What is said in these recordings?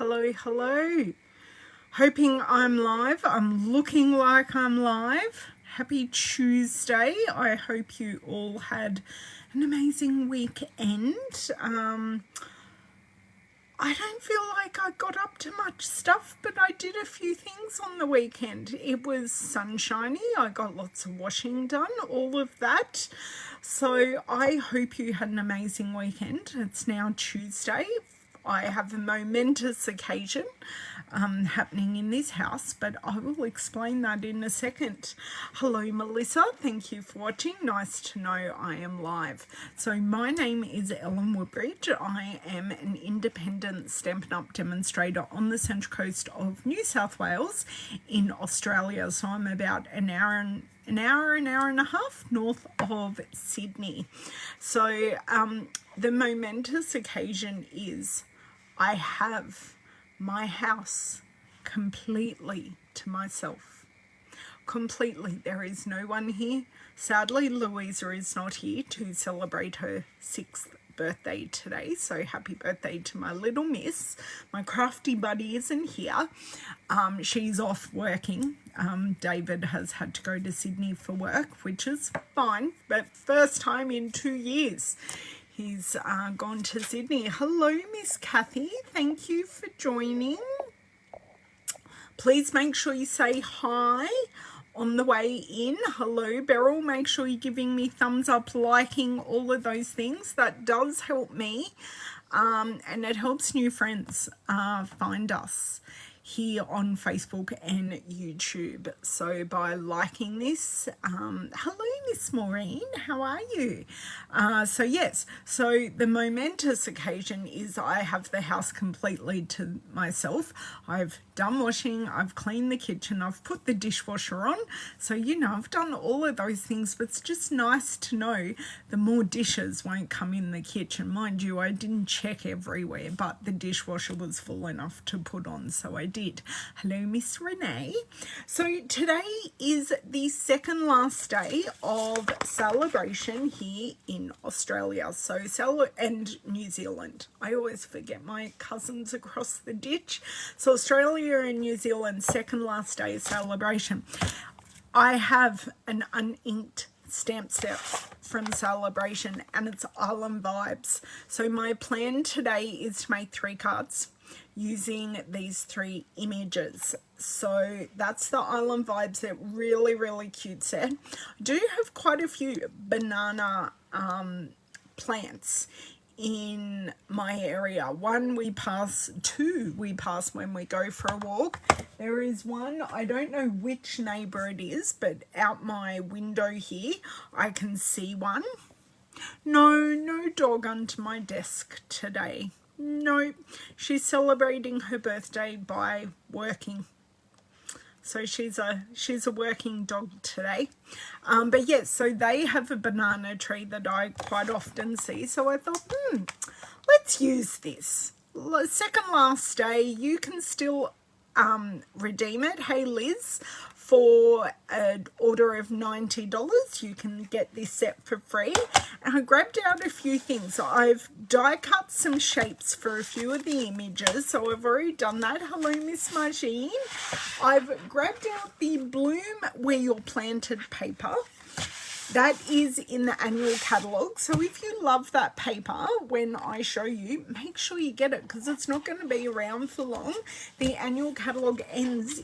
Hello. Hoping I'm live. I'm looking like I'm live. Happy Tuesday. I hope you all had an amazing weekend. I don't feel like I got up to much stuff, but I did a few things on the weekend. It was sunshiny. I got lots of washing done, all of that. So I hope you had an amazing weekend. It's now Tuesday. I have a momentous occasion happening in this house, but I will explain that in a second. Hello, Melissa. Thank you for watching. Nice to know I am live. So my name is Woodbridge. I am an independent Stampin' Up! Demonstrator on the Central Coast of New South Wales in Australia. So I'm about an hour and a half north of Sydney. So the momentous occasion is I have my house completely to myself. Completely. There is no one here. Sadly, Louisa is not here to celebrate her 6th birthday today. So happy birthday to my little miss. My crafty buddy isn't here. She's off working. David has had to go to Sydney for work, which is fine. But first time in 2 years. He's gone to Sydney. Hello, Miss Kathy. Thank you for joining. Please make sure you say hi on the way in. Hello, Beryl. Make sure you're giving me thumbs up, liking, all of those things. That does help me. And it helps new friends find us here on Facebook and YouTube. So by liking this, hello Miss Maureen, how are you? So yes, so the momentous occasion is I have the house completely to myself. I've done washing, I've cleaned the kitchen, I've put the dishwasher on. So you know, I've done all of those things, but it's just nice to know the more dishes won't come in the kitchen. Mind you, I didn't check everywhere, but the dishwasher was full enough to put on, so I did. Hello, Miss Renee. So today is the second last day of celebration here in Australia. So and New Zealand. I always forget my cousins across the ditch. So Australia and New Zealand, second last day of celebration. I have an uninked stamp set from Celebration and it's Island Vibes. So my plan today is to make 3 cards using these 3 images. So that's the Island Vibes. They're really cute set. I do have quite a few banana plants in my area. 1 we pass, 2 we pass when we go for a walk. There is one, I don't know which neighbour it is, but out my window here I can see one. No dog under my desk today. No, she's celebrating her birthday by working. So she's a working dog today. But yes, so they have a banana tree that I quite often see. So I thought, let's use this. Second last day, you can still redeem it. Hey Liz, for an order of $90 you can get this set for free. And I grabbed out a few things. I've die cut some shapes for a few of the images, so I've already done that. Hello Miss Margine. I've grabbed out the Bloom Where You're Planted paper. That is in the annual catalogue. So if you love that paper, when I show you, make sure you get it because it's not going to be around for long. The annual catalogue ends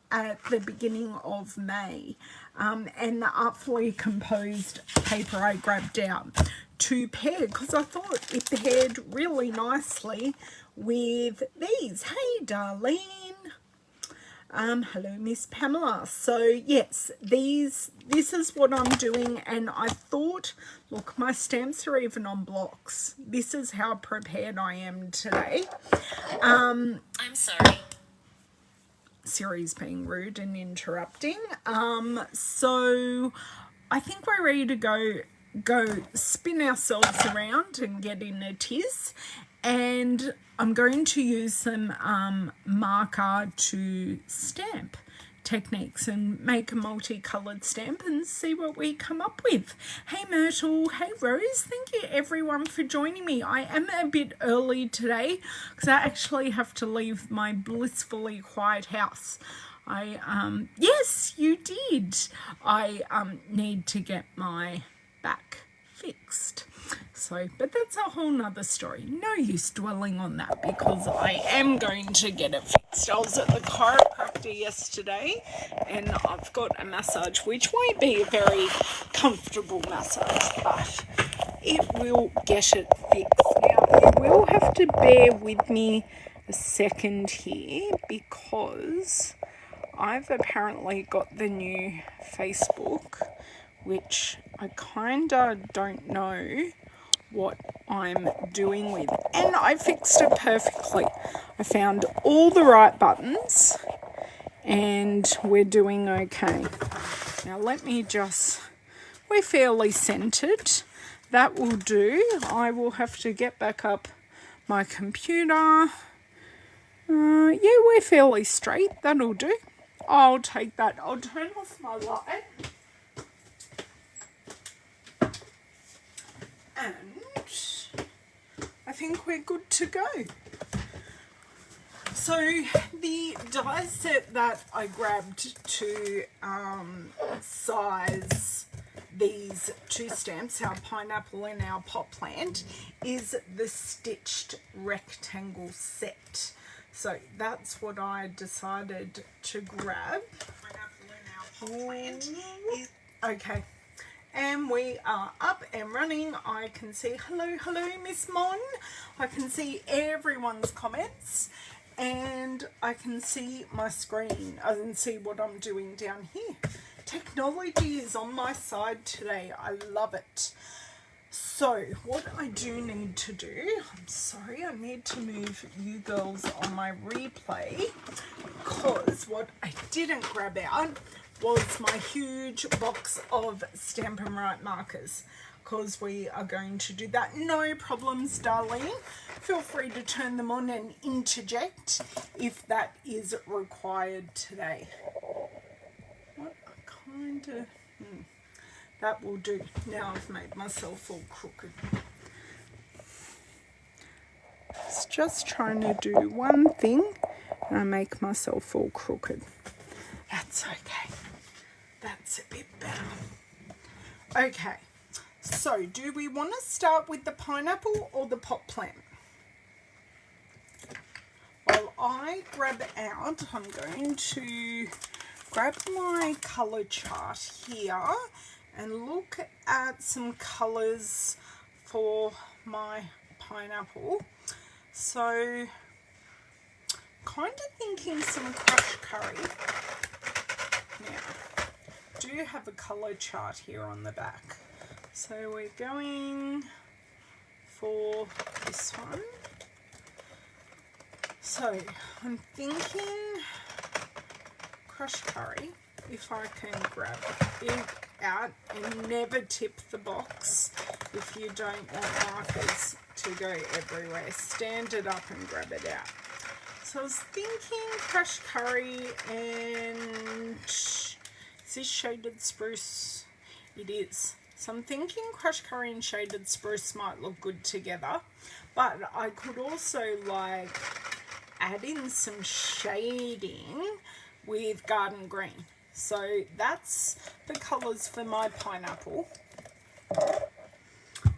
at the beginning of May. And the Artfully composed paper I grabbed out to pair because I thought it paired really nicely with these. Hey, Darlene. Hello Miss Pamela. So yes, this is what I'm doing, and I thought, look, my stamps are even on blocks. This is how prepared I am today. I'm sorry, Siri's being rude and interrupting. So I think we're ready to go spin ourselves around and get in a tiz. And I'm going to use some marker to stamp techniques and make a multicolored stamp and see what we come up with. Hey Myrtle, hey Rose, thank you everyone for joining me. I am a bit early today because I actually have to leave my blissfully quiet house. Yes, you did. I need to get my back fixed. So, but that's a whole nother story. No use dwelling on that because I am going to get it fixed. I was at the chiropractor yesterday and I've got a massage which won't be a very comfortable massage, but it will get it fixed. Now, you will have to bear with me a second here because I've apparently got the new Facebook, which I kinda don't know what I'm doing with, and I fixed it perfectly. I found all the right buttons and we're doing okay. Now let me just, we're fairly centered. That will do. I will have to get back up my computer. Yeah, we're fairly straight. That'll do. I'll take that. I'll turn off my light. And I think we're good to go. So the die set that I grabbed to size these two stamps, our pineapple and our pot plant, is the stitched rectangle set. So that's what I decided to grab. Pineapple and our pot plant. Okay. And we are up and running. I can see, hello, Miss Mon. I can see everyone's comments and I can see my screen. I can see what I'm doing down here. Technology is on my side today. I love it. So what I do need to do, I'm sorry, I need to move you girls on my replay because what I didn't grab out was my huge box of Stampin' Right markers because we are going to do that. No problems, darling. Feel free to turn them on and interject if that is required today. What I kind of... that will do. Now I've made myself all crooked. It's just trying to do one thing and I make myself all crooked. That's okay. That's a bit better. Okay, so do we want to start with the pineapple or the pot plant? While I grab out, I'm going to grab my colour chart here and look at some colours for my pineapple. So, kind of thinking some crushed curry. Now, I do have a colour chart here on the back. So we're going for this one. So I'm thinking crushed curry, if I can grab it out and never tip the box if you don't want markers to go everywhere. Stand it up and grab it out. So I was thinking crushed curry and... is this shaded spruce? It is. So I'm thinking crushed curry and shaded spruce might look good together. But I could also like add in some shading with garden green. So that's the colours for my pineapple.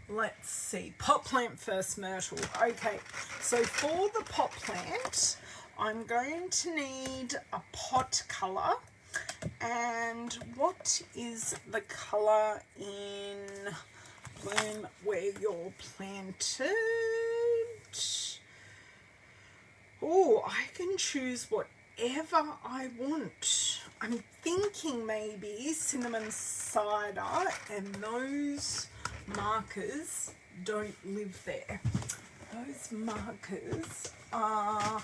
Let's see. Pot plant first, Myrtle. Okay, so for the pot plant, I'm going to need a pot colour. And what is the colour in bloom where you're planted? Oh, I can choose whatever I want. I'm thinking maybe cinnamon cider, and those markers don't live there. Those markers are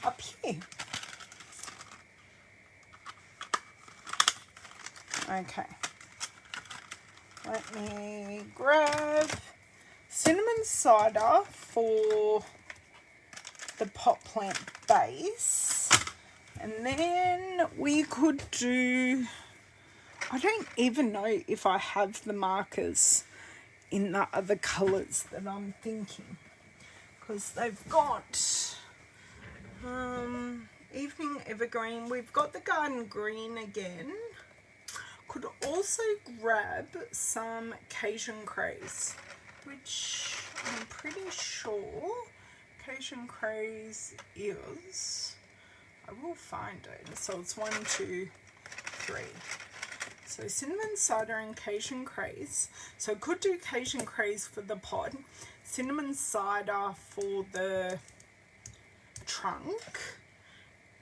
up here. Okay, let me grab cinnamon cider for the pot plant base, And then we could do, I don't even know if I have the markers in the other colours that I'm thinking, because they've got Evening Evergreen, we've got the Garden Green again. Could also grab some Cajun Craze, which I'm pretty sure Cajun Craze is, I will find it. So it's 1, 2, 3. So cinnamon cider and Cajun Craze. So could do Cajun Craze for the pod, cinnamon cider for the trunk,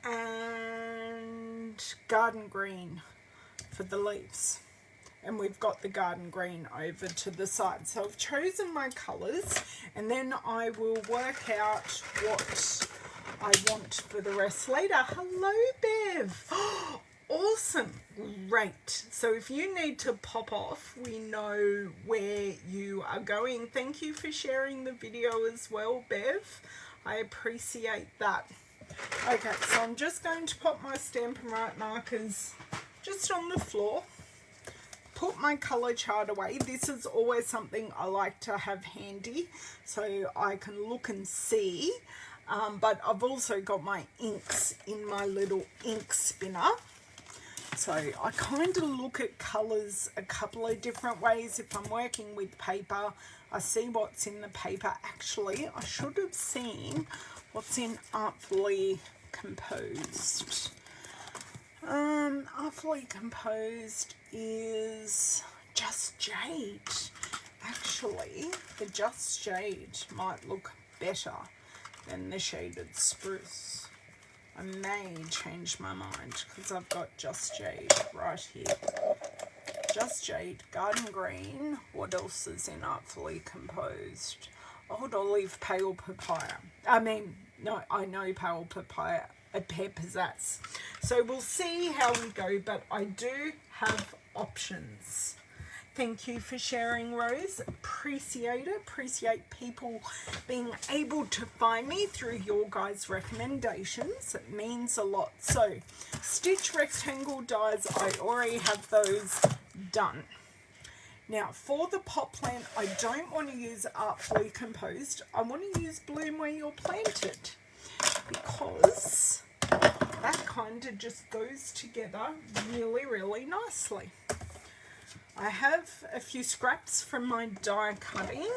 and Garden Green for the leaves. And we've got the Garden Green over to the side. So I've chosen my colours, and then I will work out what I want for the rest later. Hello, Bev. Awesome. Great. So if you need to pop off, we know where you are going. Thank you for sharing the video as well, Bev. I appreciate that. Okay, so I'm just going to pop my Stampin' Right markers just on the floor. Put my colour chart away. This is always something I like to have handy so I can look and see. But I've also got my inks in my little ink spinner. So I kind of look at colours a couple of different ways. If I'm working with paper, I see what's in the paper. Actually, I should have seen what's in Artfully Composed. Artfully Composed is Just Jade. Actually, the Just Jade might look better than the Shaded Spruce. I may change my mind because I've got Just Jade right here. Just Jade, Garden Green. What else is in Artfully Composed? Old Olive, Pale Papaya. No, I know Pale Papaya, a Pear Pizzazz. So we'll see how we go, but I do have options. Thank you for sharing, Rose. Appreciate it. Appreciate people being able to find me through your guys' recommendations. It means a lot. So, stitch rectangle dies, I already have those done. Now, for the pot plant, I don't want to use Artfully Composed. I want to use Bloom Where You're Planted, because that kind of just goes together really, really nicely. I have a few scraps from my die cutting,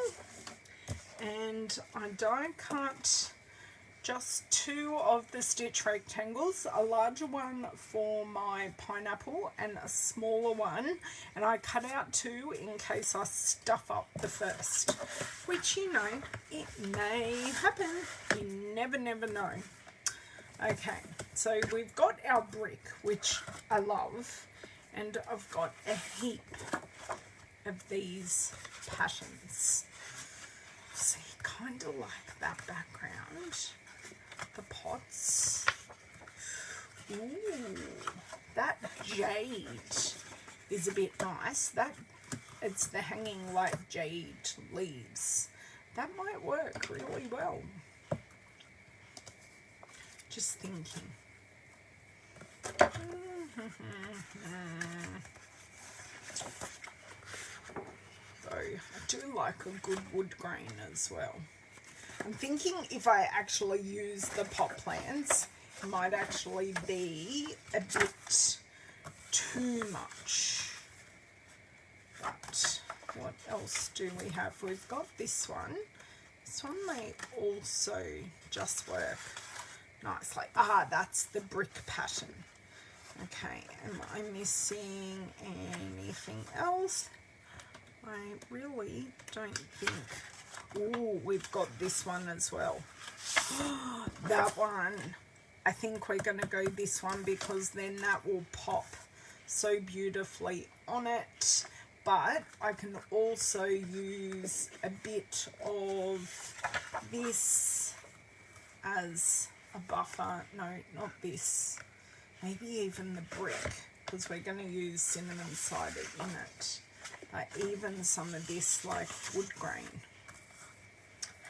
and I die cut just 2 of the stitch rectangles, a larger one for my pineapple and a smaller one, and I cut out 2 in case I stuff up the first, which, you know, it may happen. You never know. Okay, so we've got our brick, which I love, and I've got a heap of these patterns. See, kind of like that background. The pots. Ooh, that jade is a bit nice. It's the hanging like jade leaves. That might work really well. Just thinking. So I do like a good wood grain as well. I'm thinking if I actually use the pot plants, it might actually be a bit too much. But what else do we have? We've got this one. This one may also just work nicely. Ah, that's the brick pattern. Okay, am I missing anything else? I really don't think. Ooh, we've got this one as well. That one. I think we're going to go this one because then that will pop so beautifully on it. But I can also use a bit of this as a buffer. No, not this. Maybe even the brick, because we're going to use cinnamon cider in it. Even some of this like wood grain.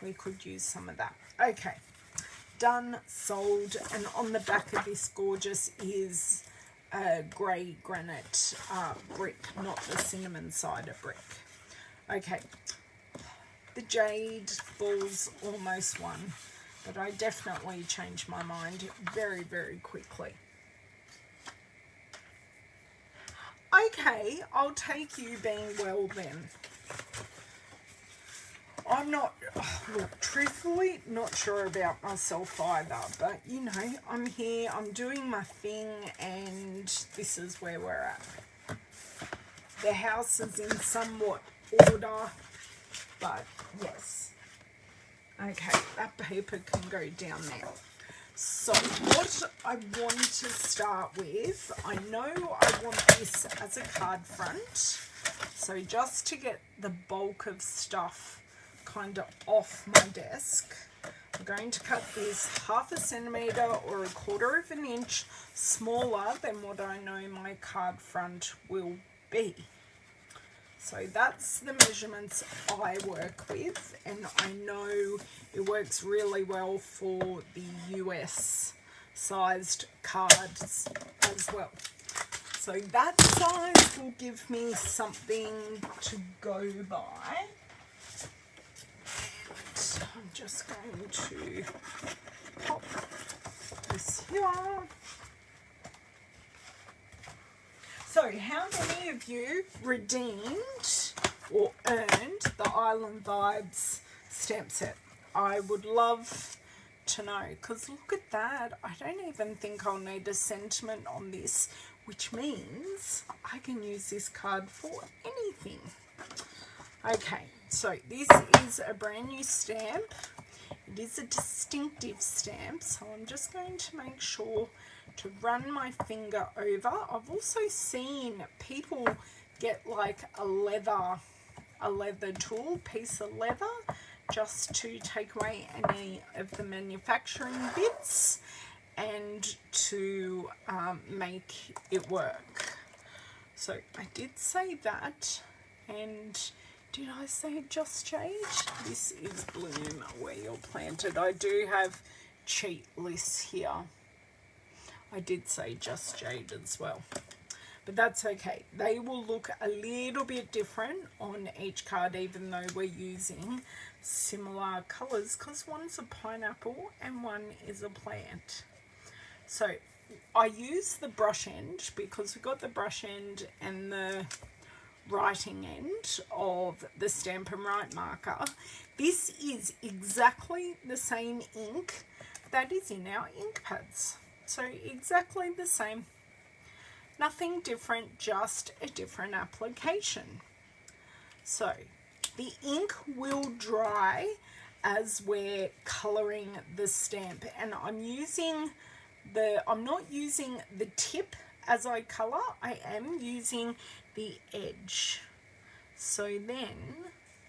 We could use some of that. Okay, done, sold, and on the back of this gorgeous is a grey granite brick, not the cinnamon cider brick. Okay, the jade balls almost won, but I definitely changed my mind very, very quickly. Okay, I'll take you being well then. I'm not, look, truthfully, not sure about myself either, but you know, I'm here, I'm doing my thing, and this is where we're at. The house is in somewhat order, but yes. Okay, that paper can go down there. So what I want to start with, I know I want this as a card front, so just to get the bulk of stuff kind of off my desk, I'm going to cut this 1/2 centimetre or 1/4 inch smaller than what I know my card front will be. So that's the measurements I work with, and I know it works really well for the US sized cards as well. So that size will give me something to go by. And I'm just going to pop this here. So how many of you redeemed or earned the Island Vibes stamp set? I would love to know, because look at that. I don't even think I'll need a sentiment on this, which means I can use this card for anything. Okay, so this is a brand new stamp. It is a distinctive stamp, so I'm just going to make sure to run my finger over. I've also seen people get like a leather tool, piece of leather, just to take away any of the manufacturing bits and to make it work. So I did say that, and did I say Just Jade? This is Bloom Where You're Planted. I do have cheat lists here. I did say Just Jade as well, but that's okay. They will look a little bit different on each card, even though we're using similar colors, because one's a pineapple and one is a plant. So I use the brush end because we've got the brush end and the writing end of the Stampin' Write marker. This is exactly the same ink that is in our ink pads. So exactly the same, nothing different, just a different application. So the ink will dry as we're colouring the stamp, and I'm not using the tip as I colour, I am using the edge, so then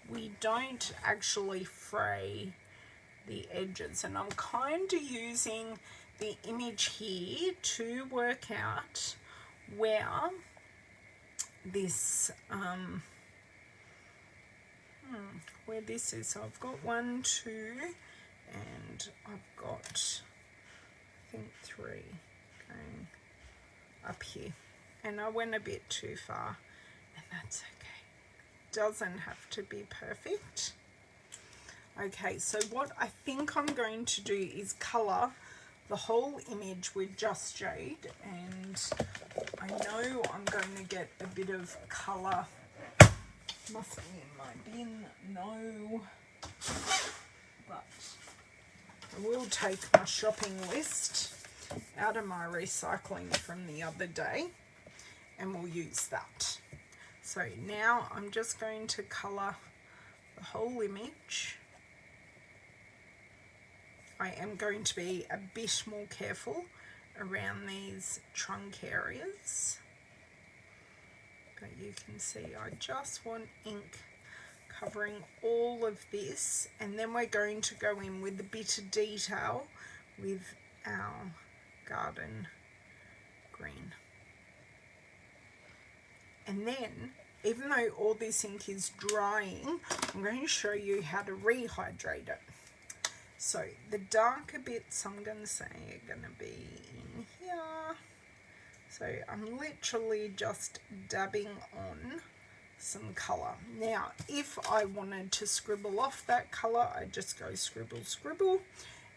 we don't actually fray the edges. And I'm kind of using the image here to work out where this where this is. So I've got 1, 2, and I've got, I think, 3 going up here, and I went a bit too far, and that's okay. Doesn't have to be perfect. Okay, so what I think I'm going to do is colour the whole image with Just Jade, and I know I'm going to get a bit of colour. Must be in my bin, no, but I will take my shopping list out of my recycling from the other day, and we'll use that. So now I'm just going to colour the whole image. I am going to be a bit more careful around these trunk areas, but you can see I just want ink covering all of this, and then we're going to go in with a bit of detail with our garden green. And then, even though all this ink is drying, I'm going to show you how to rehydrate it. So the darker bits I'm going to say are going to be in here. So I'm literally just dabbing on some colour. Now, if I wanted to scribble off that colour, I just go scribble, scribble.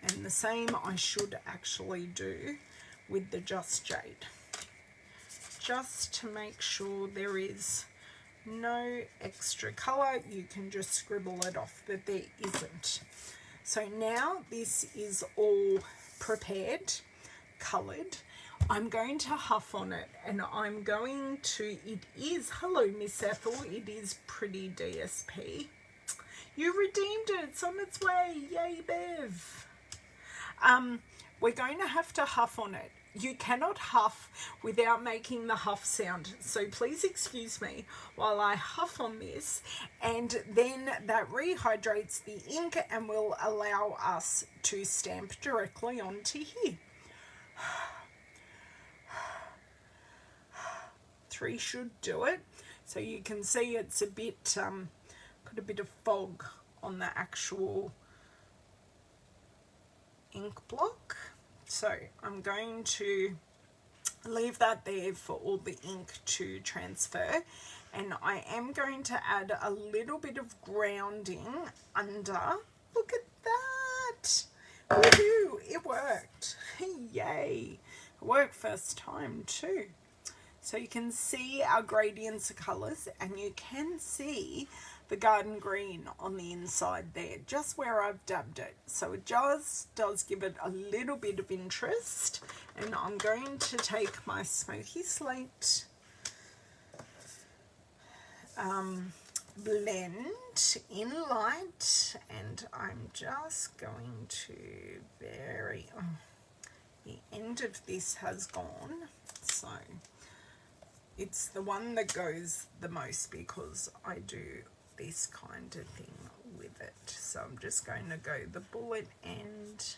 And the same I should actually do with the Just Jade. Just to make sure there is no extra colour, you can just scribble it off, but there isn't. So now this is all prepared, coloured. I'm going to huff on it, and I'm going to, it is, hello Miss Ethel, it is pretty DSP. You redeemed it, it's on its way, yay Bev. We're going to have to huff on it. You cannot huff without making the huff sound, so please excuse me while I huff on this, and then that rehydrates the ink and will allow us to stamp directly onto here. 3 should do it. So you can see it's a bit, got a bit of fog on the actual ink block. So I'm going to leave that there for all the ink to transfer, and I am going to add a little bit of grounding under. Look at that! Woohoo! It worked! Yay! It worked first time too. So you can see our gradients of colours, and you can see the garden green on the inside there, just where I've dabbed it. So it just does give it a little bit of interest. And I'm going to take my smoky slate blend in light, and I'm just going to vary. Oh, the end of this has gone, so it's the one that goes the most because I do this kind of thing with it. So I'm just going to go the bullet end,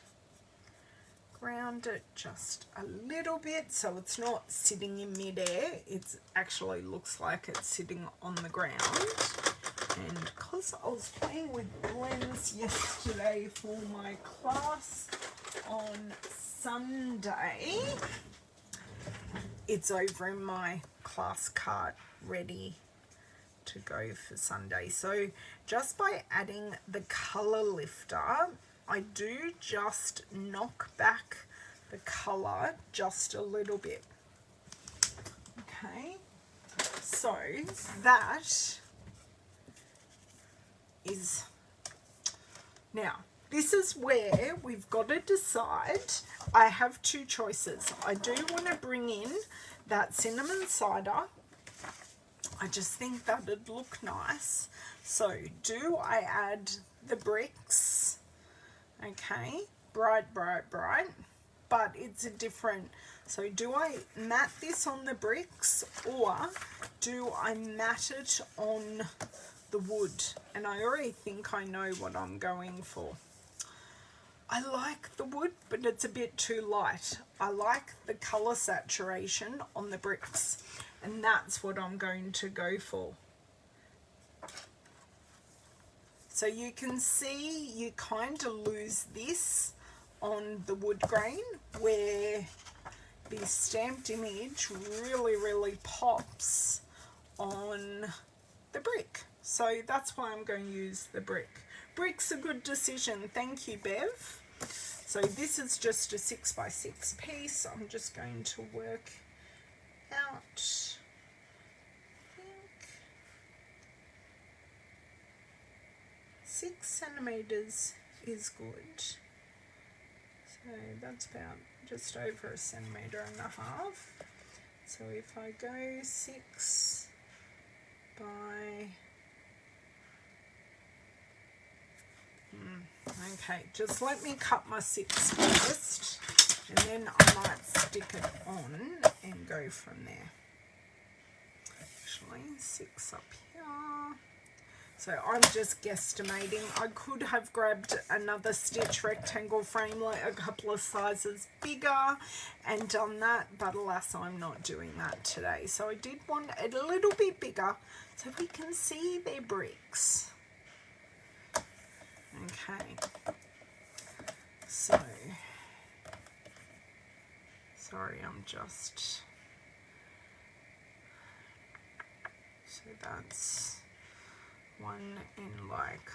ground it just a little bit so it's not sitting in midair. It actually looks like it's sitting on the ground. And because I was playing with blends yesterday for my class on Sunday, it's over in my class cart ready to go for Sunday. So just by adding the colour lifter, I do just knock back the colour just a little bit. Okay, so that is, now this is where we've got to decide. I have 2 choices. I do want to bring in that cinnamon cider. I just think that'd look nice. So do I add the bricks? Okay, bright, bright, bright, but it's a different. So do I mat this on the bricks, or do I mat it on the wood? And I already think I know what I'm going for. I like the wood, but it's a bit too light. I like the colour saturation on the bricks, and that's what I'm going to go for. So you can see you kind of lose this on the wood grain, where the stamped image really, really pops on the brick. So that's why I'm going to use the brick. Brick's a good decision. Thank you, Bev. So this is just a 6x6 piece. I'm just going to work out, I think 6 centimeters is good. So that's about just over 1.5 centimeters. So if I go 6 by okay, just let me cut my 6 first, and then I might stick it on and go from there. Actually, 6 up here. So I'm just guesstimating. I could have grabbed another stitch rectangle frame like a couple of sizes bigger and done that, but alas, I'm not doing that today. So I did want it a little bit bigger so we can see their bricks. Okay, So, sorry, I'm just, so that's 1 in like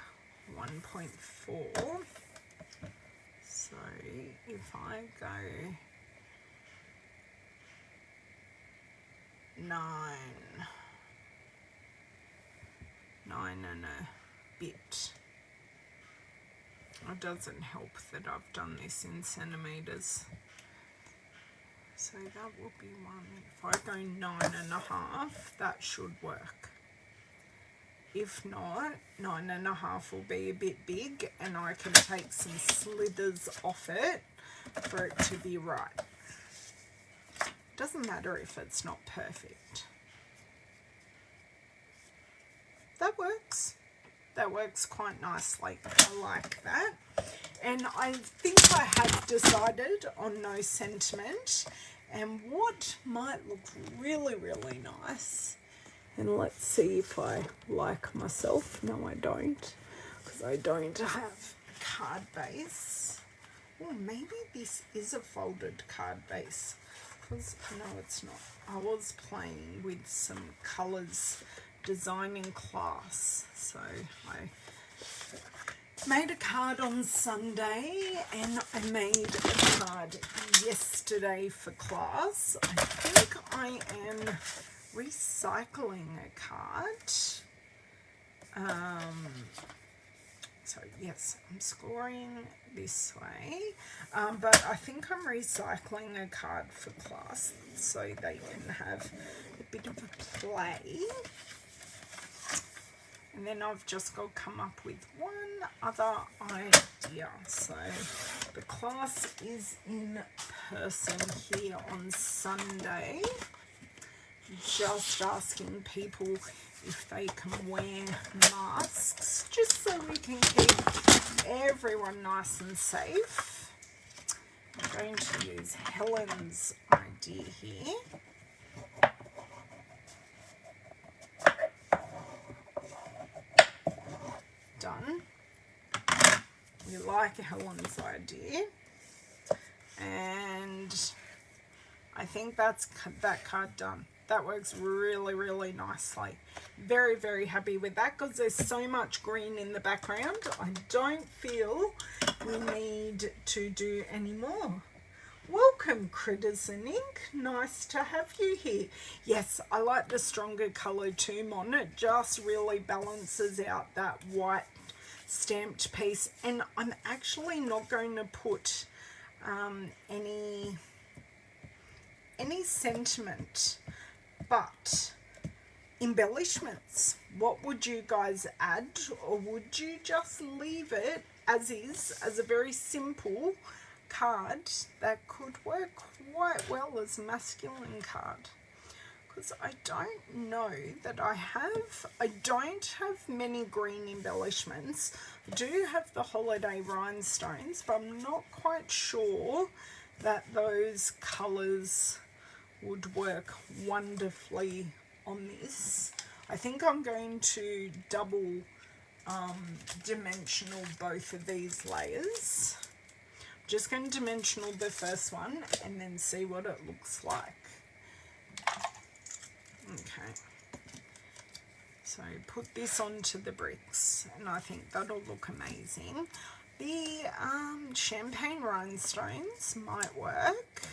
1.4. So if I go 9 and a bit, it doesn't help that I've done this in centimeters. So that will be 1. If I go 9.5, that should work. If not, 9.5 will be a bit big, and I can take some slithers off it for it to be right. Doesn't matter if it's not perfect. That works. That works quite nicely. I like that. And I think I have decided on no sentiment, and what might look really, really nice. And let's see if I like myself. No, I don't, because I don't have a card base. Oh, maybe this is a folded card base, because no, it's not. I was playing with some colours designing class, so I made a card on Sunday and I made a card yesterday for class. I think I am recycling a card. So yes, I'm scoring this way, but I think I'm recycling a card for class so they can have a bit of a play. And then I've just got to come up with one other idea. So the class is in person here on Sunday. Just asking people if they can wear masks, just so we can keep everyone nice and safe. I'm going to use Helen's idea here. Done. We like Helen's idea, and I think that's that card done. That works really, really nicely. Very, very happy with that, because there's so much green in the background. I don't feel we need to do any more. Welcome, Critters and Ink. Nice to have you here. Yes, I like the stronger colour too, Mon. It just really balances out that white stamped piece. And I'm actually not going to put any sentiment, but embellishments. What would you guys add, or would you just leave it as is, as a very simple card that could work quite well as a masculine card? Because I don't know that I don't have many green embellishments. I do have the holiday rhinestones, but I'm not quite sure that those colours would work wonderfully on this. I think I'm going to double dimensional both of these layers. Just going to dimensional the first one and then see what it looks like. Okay, so put this onto the bricks and I think that'll look amazing. The champagne rhinestones might work.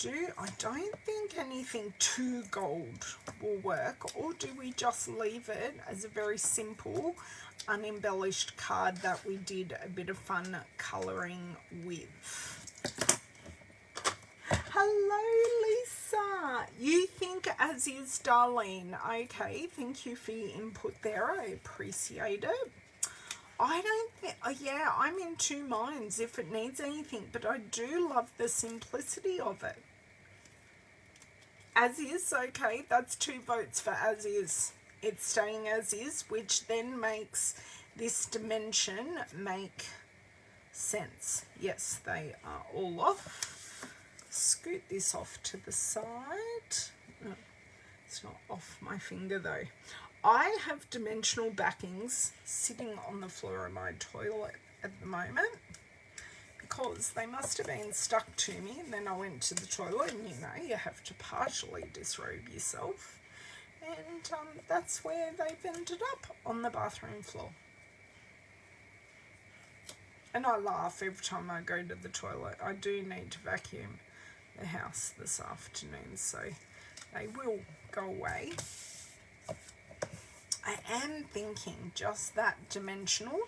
I don't think anything too gold will work, or do we just leave it as a very simple unembellished card that we did a bit of fun colouring with? Hello, Lisa. You think as is, Darlene. Okay, thank you for your input there. I appreciate it. I don't think, yeah, I'm in two minds if it needs anything, but I do love the simplicity of it. As is, okay, that's 2 votes for as is. It's staying as is, which then makes this dimension make sense. Yes, they are all off. Scoot this off to the side. No, it's not off my finger though. I have dimensional backings sitting on the floor of my toilet, at the moment because they must have been stuck to me, and then I went to the toilet, and you know, you have to partially disrobe yourself, and that's where they've ended up, on the bathroom floor. And I laugh every time I go to the toilet. I do need to vacuum the house this afternoon, so they will go away. I am thinking just that dimensional,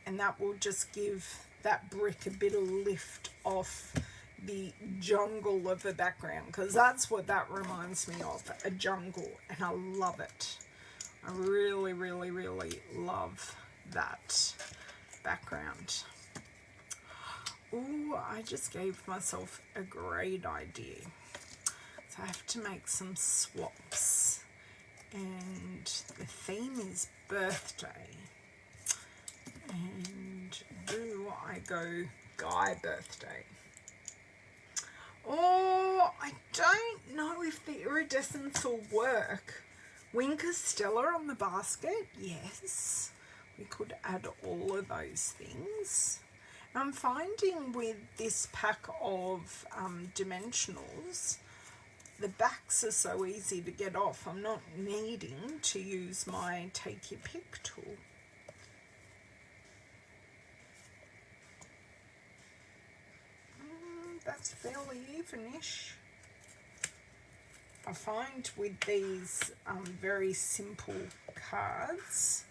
and that will just give that brick a bit of lift off the jungle of the background, because that's what that reminds me of, a jungle, and I love it. I really, really, really love that background. Ooh, I just gave myself a great idea. So I have to make some swaps, and the theme is birthday. And do I go Guy birthday? Oh, I don't know if the iridescence will work. Winker Stella on the basket, yes. We could add all of those things. I'm finding with this pack of dimensionals, the backs are so easy to get off. I'm not needing to use my take your pick tool. That's fairly evenish. I find with these very simple cards,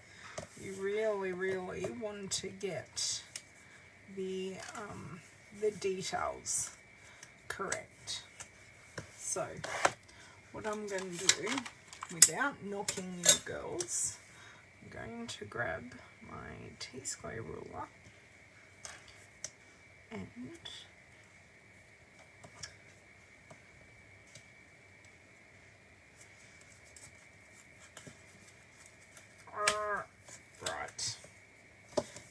you really, really want to get the details correct. So what I'm going to do, without knocking you girls, I'm going to grab my T-square ruler and right.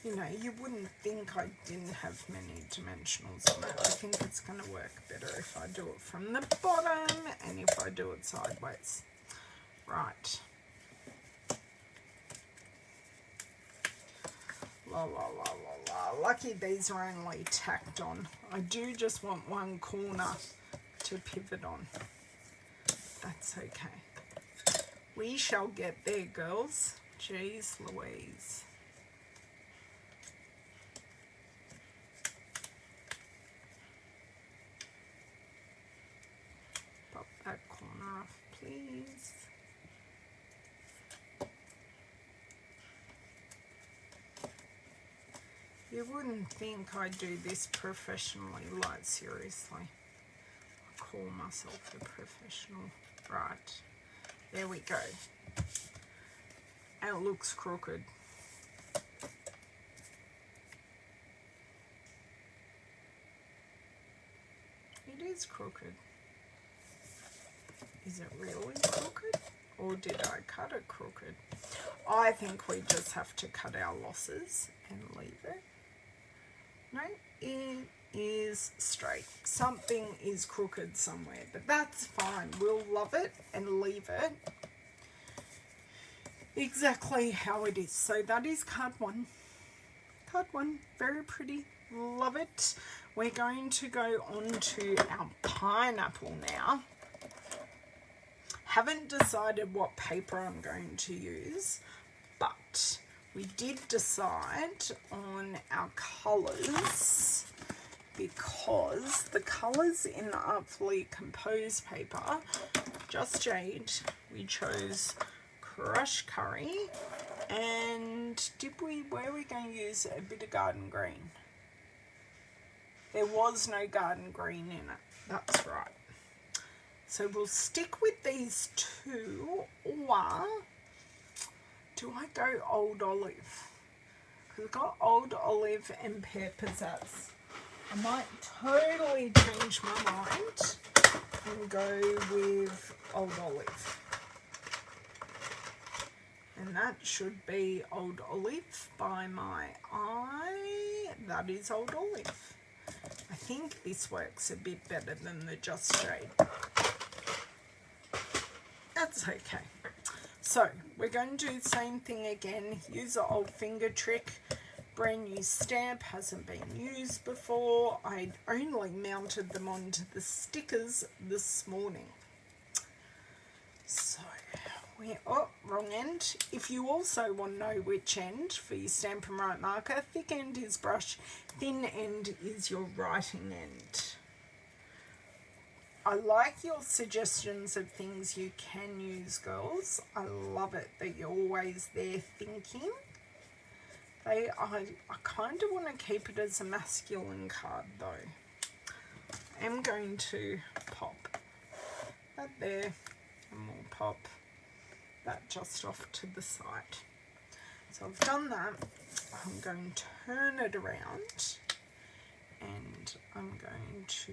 You know, you wouldn't think I didn't have many dimensionals on it. I think it's going to work better if I do it from the bottom and if I do it sideways. Right. La la la la la. Lucky these are only tacked on. I do just want one corner to pivot on. That's okay. We shall get there, girls. Jeez Louise. Pop that corner off, please. You wouldn't think I'd do this professionally, like seriously. I call myself a professional. Right, there we go. And it looks crooked. It is crooked. Is it really crooked? Or did I cut it crooked? I think we just have to cut our losses and leave it. No, it is straight. Something is crooked somewhere, but that's fine. We'll love it and leave it exactly how it is. So that is card one. Card one, very pretty, love it. We're going to go on to our pineapple now. Haven't decided what paper I'm going to use, but we did decide on our colours because the colours in the Artfully Compose paper, Just Jade, we chose Crushed Curry, and were we going to use a bit of garden green? There was no garden green in it, that's right. So we'll stick with these two, or do I go Old Olive? Because I've got Old Olive and Pear Pizzazz. I might totally change my mind and go with Old Olive. And that should be Old Olive by my eye. That is Old Olive. I think this works a bit better than the Just Jade. That's okay. So we're going to do the same thing again. Use the old finger trick. Brand new stamp, hasn't been used before. I only mounted them onto the stickers this morning. So oh, wrong end. If you also want to know which end for your Stampin' Right marker, thick end is brush, thin end is your writing end. I like your suggestions of things you can use, girls. I love it that you're always there thinking. I kind of want to keep it as a masculine card though. I'm going to pop that there, and we'll pop that just off to the side. So I've done that. I'm going to turn it around and I'm going to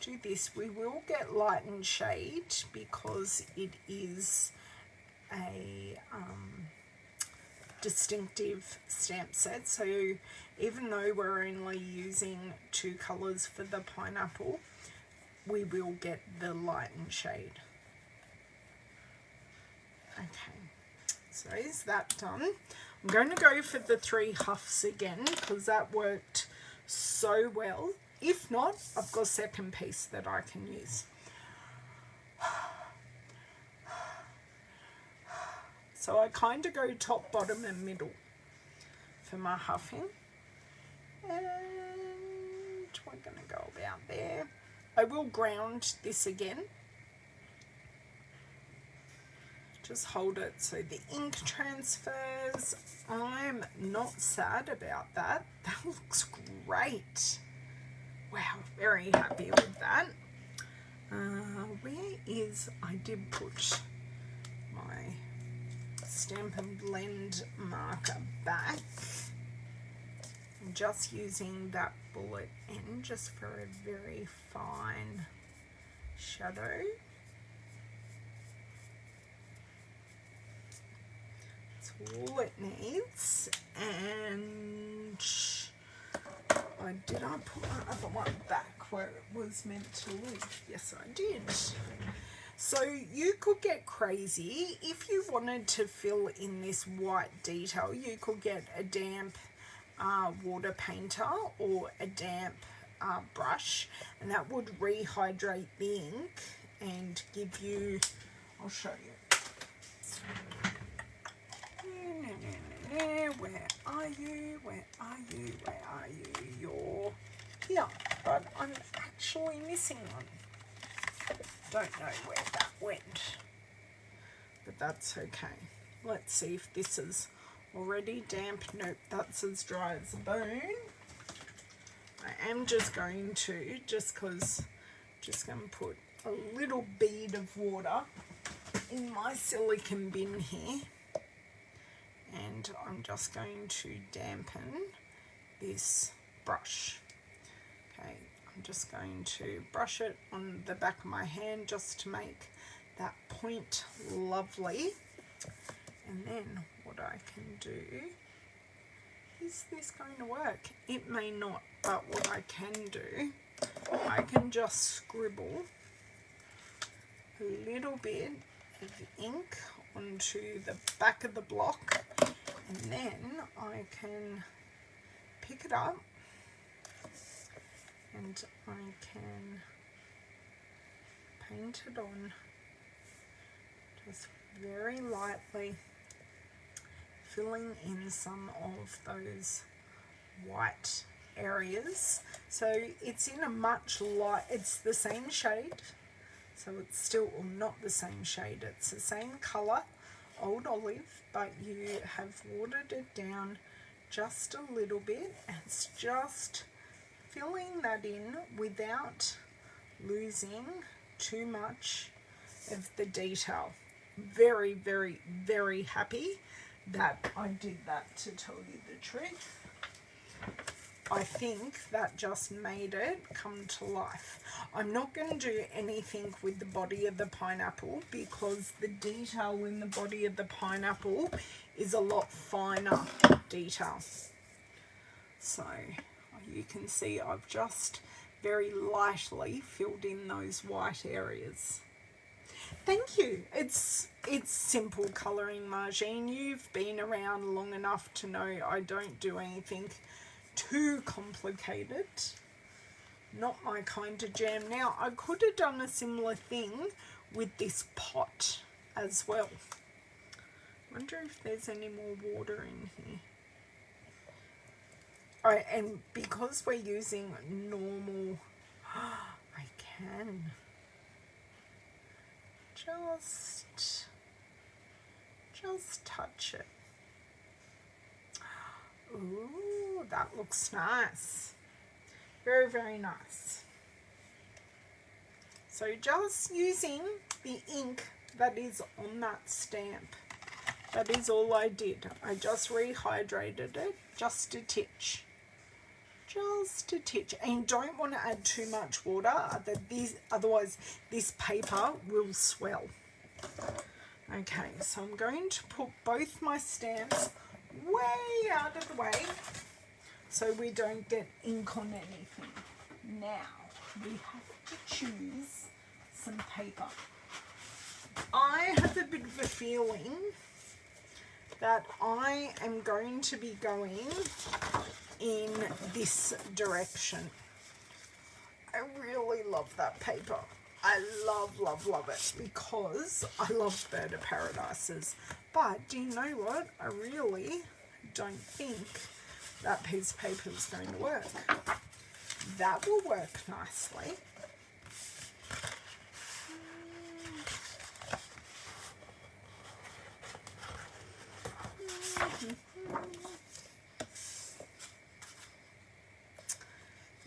do this. We will get light and shade because it is a distinctive stamp set, so even though we're only using 2 colours for the pineapple, we will get the light and shade. Okay, so is that done? I'm going to go for the 3 huffs again because that worked so well. If not, I've got a second piece that I can use. So I kind of go top, bottom and middle for my huffing. And we're going to go about there. I will ground this again. Just hold it so the ink transfers. I'm not sad about that. That looks great. Wow, very happy with that. Where is, I did put my Stampin' Blend marker back. I'm just using that bullet end just for a very fine shadow. That's all it needs. And did I put my other one back where it was meant to live? Yes, I did. So you could get crazy. If you wanted to fill in this white detail, you could get a damp water painter or a damp brush, and that would rehydrate the ink and give you, I'll show you. Where are you? Where are you? Where are you? You're here, but I'm actually missing one. Don't know where that went, but that's okay. Let's see if this is already damp. Nope, that's as dry as a bone. I am just going to, just going to put a little bead of water in my silicone bin here, and I'm just going to dampen this brush. Okay, I'm just going to brush it on the back of my hand just to make that point lovely. And then what I can do, is this going to work? It may not, but what I can do, I can just scribble a little bit of ink onto the back of the block, and then I can pick it up and I can paint it on just very lightly, filling in some of those white areas. So it's in a much light, it's the same shade, so it's still, well, not the same shade, it's the same colour, Old Olive, but you have watered it down just a little bit. It's just filling that in without losing too much of the detail. Very, very, very happy that I did that, to tell you the truth. I think that just made it come to life. I'm not going to do anything with the body of the pineapple because the detail in the body of the pineapple is a lot finer detail. So you can see I've just very lightly filled in those white areas. Thank you. It's simple colouring, Margine. You've been around long enough to know I don't do anything too complicated. Not my kind of jam. Now, I could have done a similar thing with this pot as well. Wonder if there's any more water in here. Oh, and because we're using normal, I can just touch it. Ooh, that looks nice. Very, very nice. So just using the ink that is on that stamp. That is all I did. I just rehydrated it just a titch. Just a titch. And you don't want to add too much water, otherwise this paper will swell. Okay, so I'm going to put both my stamps way out of the way so we don't get ink on anything. Now, we have to choose some paper. I have a bit of a feeling that I am going to be going in this direction. I really love that paper. I love, love, love it because I love Bird of Paradises. But do you know what? I really don't think that piece of paper is going to work. That will work nicely.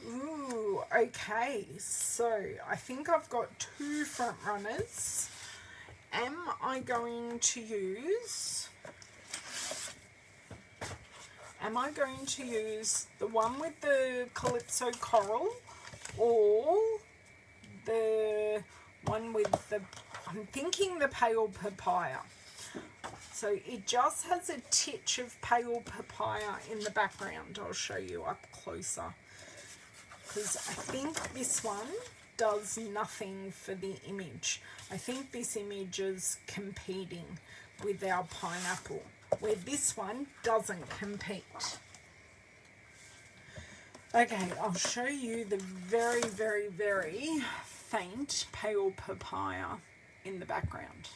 Ooh, okay, so I think I've got two front runners. Am I going to use the one with the Calypso Coral or the one with the, I'm thinking the Pale Papaya. So it just has a titch of Pale Papaya in the background. I'll show you up closer. Because I think this one does nothing for the image. I think this image is competing with our pineapple, where this one doesn't compete. Okay, I'll show you the very, very, very faint Pale Papaya in the background.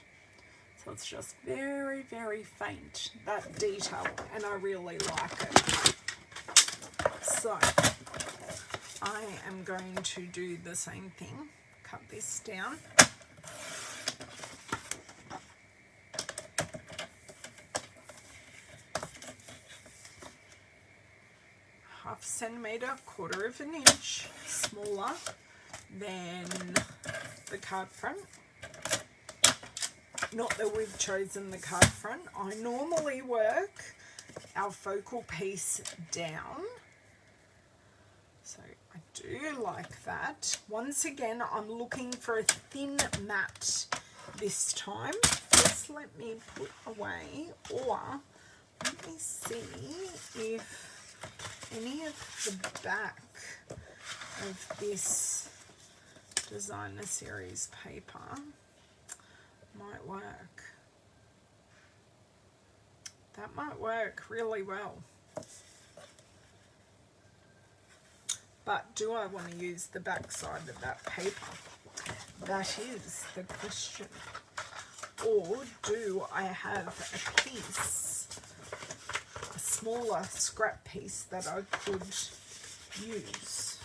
So it's just very, very faint, that detail, and I really like it. So I am going to do the same thing. Cut this down. Half centimetre, quarter of an inch smaller than the card front. Not that we've chosen the card front. I normally work our focal piece down. So I do like that. Once again, I'm looking for a thin mat this time. Just let me put away, or let me see if any of the back of this designer series paper might work. That might work really well. But do I want to use the back side of that paper? That is the question. Or do I have a piece, a smaller scrap piece that I could use?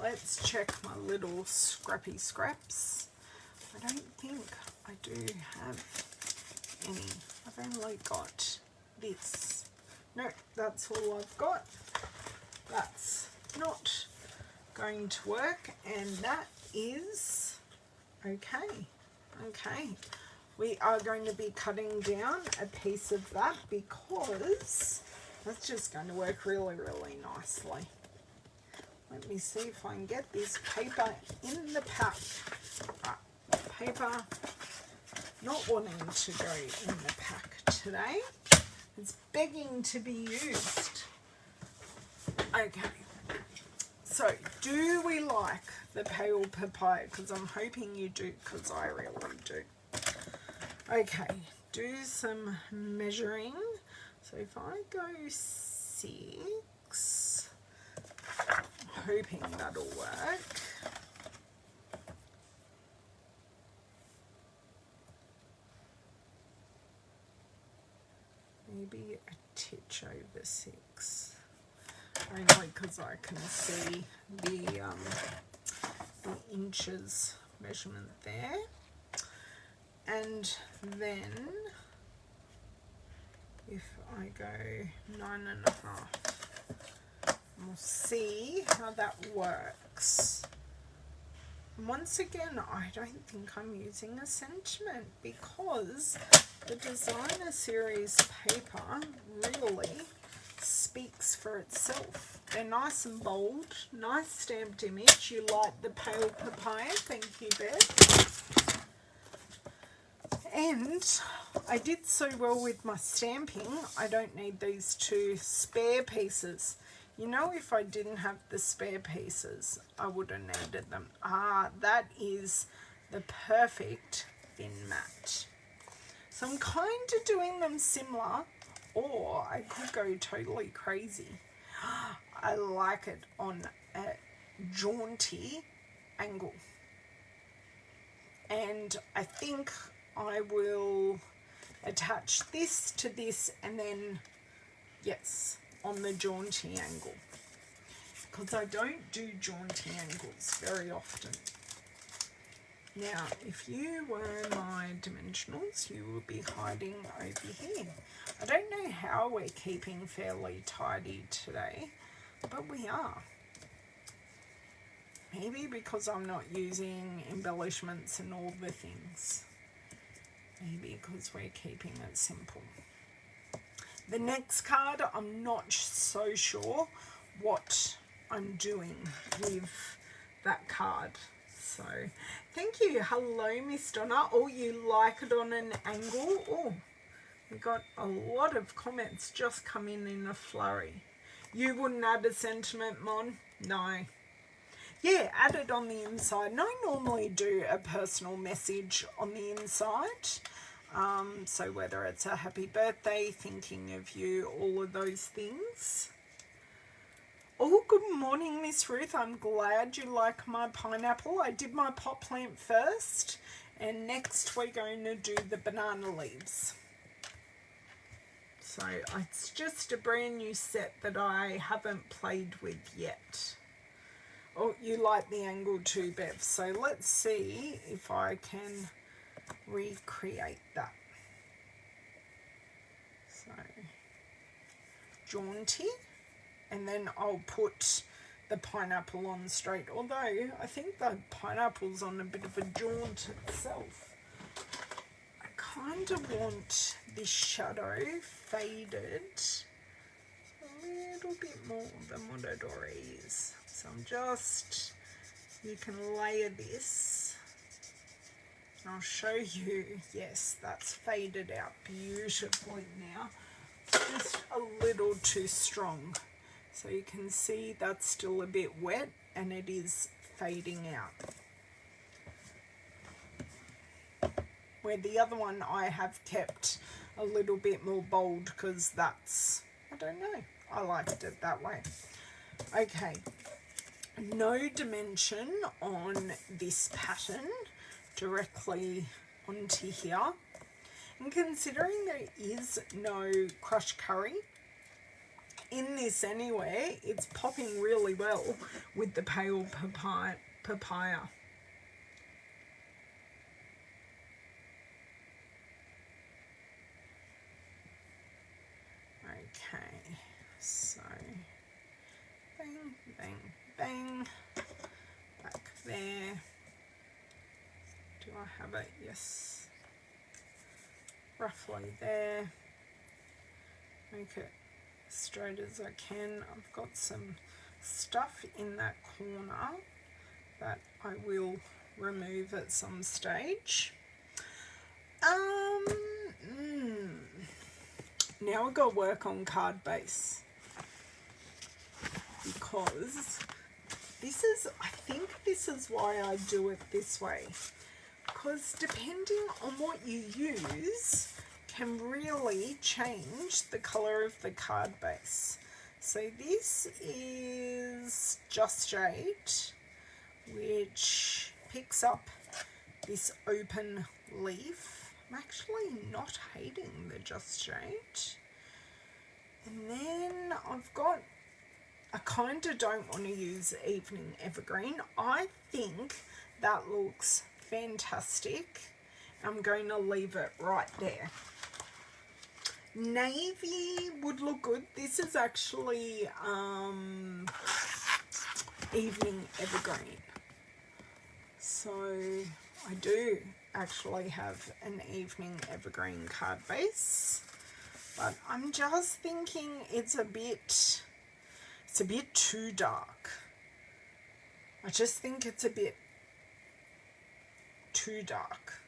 Let's check my little scrappy scraps. I don't think I do have any. I've only got this. No, that's all I've got. That's not going to work, and that is okay. Okay, we are going to be cutting down a piece of that because that's just going to work really, really nicely. Let me see if I can get this paper in the pack. Right, paper not wanting to go in the pack today. It's begging to be used. Okay, So, do we like the pale papaya? Because I'm hoping you do, because I really do. Okay, do some measuring. So if I go 6, I'm hoping that'll work. Maybe a titch over 6. Only because I can see the inches measurement there. And then if I go 9.5, we'll see how that works. Once again, I don't think I'm using a sentiment because the designer series paper really speaks for itself. They're nice and bold, nice stamped image. You like the pale papaya, thank you, Beth. And I did so well with my stamping, I don't need these 2 spare pieces. You know, if I didn't have the spare pieces, I would have needed them. Ah, that is the perfect thin mat. So I'm kind of doing them similar, or I could go totally crazy. I like it on a jaunty angle. And I think I will attach this to this and then, yes, on the jaunty angle. Because I don't do jaunty angles very often. Now, if you were my dimensionals, you would be hiding over here. I don't know how we're keeping fairly tidy today, but we are. Maybe because I'm not using embellishments and all the things. Maybe because we're keeping it simple. The next card, I'm not so sure what I'm doing with that card. So, thank you. Hello, Miss Donna. Oh, you like it on an angle? Oh, we got a lot of comments just come in a flurry. You wouldn't add a sentiment, Mon? No. Yeah, add it on the inside. And I normally do a personal message on the inside. So whether it's a happy birthday, thinking of you, all of those things. Oh, good morning, Miss Ruth. I'm glad you like my pineapple. I did my pot plant first, and next we're going to do the banana leaves. So it's just a brand new set that I haven't played with yet. Oh, you like the angle too, Bev. So let's see if I can recreate that. So, jaunty. And then I'll put the pineapple on straight. Although, I think the pineapple's on a bit of a jaunt itself. I kind of want this shadow faded a little bit more than what it already is. So I'm just, you can layer this. And I'll show you, yes, that's faded out beautifully now. It's just a little too strong. So you can see that's still a bit wet and it is fading out. Where the other one I have kept a little bit more bold because that's, I don't know, I liked it that way. Okay, no dimension on this pattern directly onto here. And considering there is no crushed curry in this anyway, it's popping really well with the pale papaya. Okay, so bang, bang, bang, back there. Do I have it? Yes. Roughly there. Make it straight as I can. I've got some stuff in that corner that I will remove at some stage. Now I've got to work on card base because I think this is why I do it this way, because depending on what you use can really change the color of the card base. So this is Just Jade, which picks up this open leaf. I'm actually not hating the Just Jade. And then I've got, I kind of don't want to use Evening Evergreen. I think that looks fantastic. I'm going to leave it right there. Navy would look good. This is actually Evening Evergreen. So I do actually have an Evening Evergreen card base, but I'm just thinking it's a bit too dark. I just think it's a bit too dark.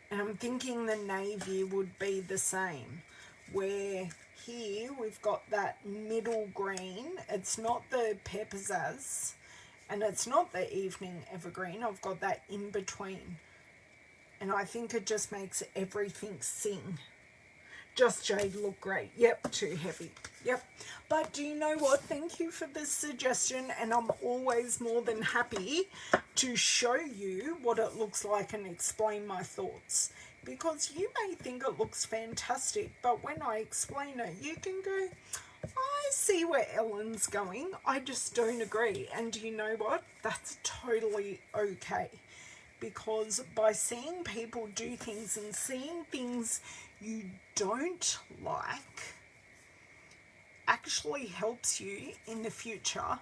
And I'm thinking the navy would be the same, where here we've got that middle green. It's not the Pizzazz and it's not the Evening Evergreen. I've got that in between. And I think it just makes everything sing. Just Jade look great. Yep, too heavy. Yep. But do you know what? Thank you for this suggestion, and I'm always more than happy to show you what it looks like and explain my thoughts. Because you may think it looks fantastic, but when I explain it, you can go, I see where Ellen's going. I just don't agree. And do you know what? That's totally okay. Because by seeing people do things and seeing things you don't like actually helps you in the future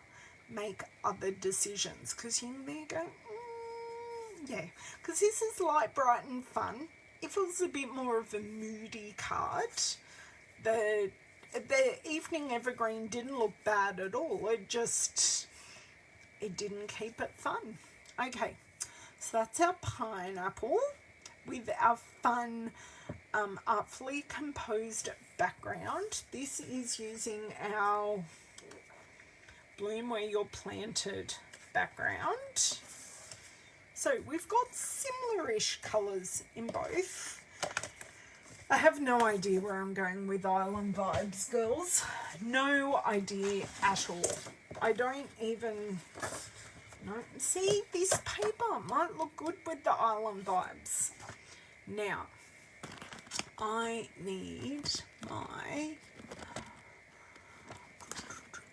make other decisions, because you may go, yeah, because this is light, bright and fun. If it was a bit more of a moody card, the Evening Evergreen didn't look bad at all. It didn't keep it fun. Okay, so that's our pineapple with our fun artfully composed background. This is using our Bloom Where You're Planted background. So we've got similar-ish colours in both. I have no idea where I'm going with Island Vibes, girls. No idea at all. I don't even... No, see, this paper might look good with the Island Vibes. Now, I need my...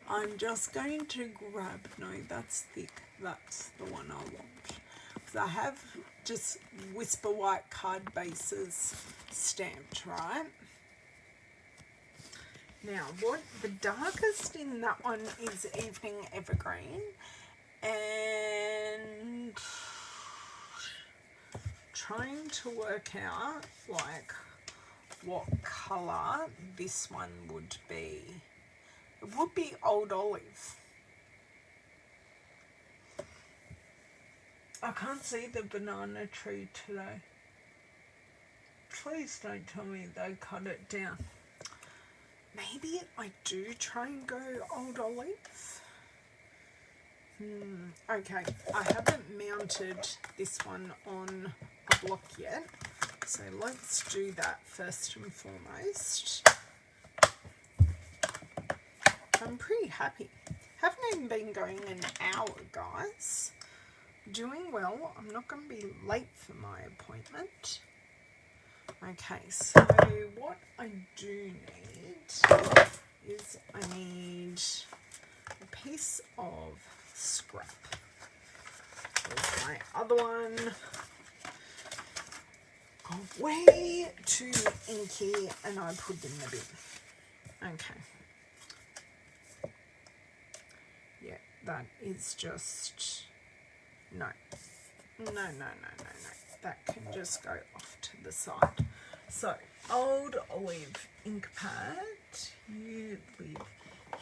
I'm just going to grab... No, that's thick. That's the one I want. Because I have just Whisper White card bases stamped, right? Now, what the darkest in that one is Evening Evergreen. And trying to work out, like, what colour this one would be. It would be Old Olive. I can't see the banana tree today. Please don't tell me they cut it down. Maybe I do try and go Old Olive. Okay, I haven't mounted this one on a block yet, so let's do that first and foremost. I'm pretty happy. Haven't even been going an hour, guys. Doing well. I'm not going to be late for my appointment. Okay, so what I do need is I need a piece of scrap. There's my other one. Got way too inky and I put in the bin. Okay. Yeah, that is just... No. That can just go off to the side. So, Old Olive ink pad, you live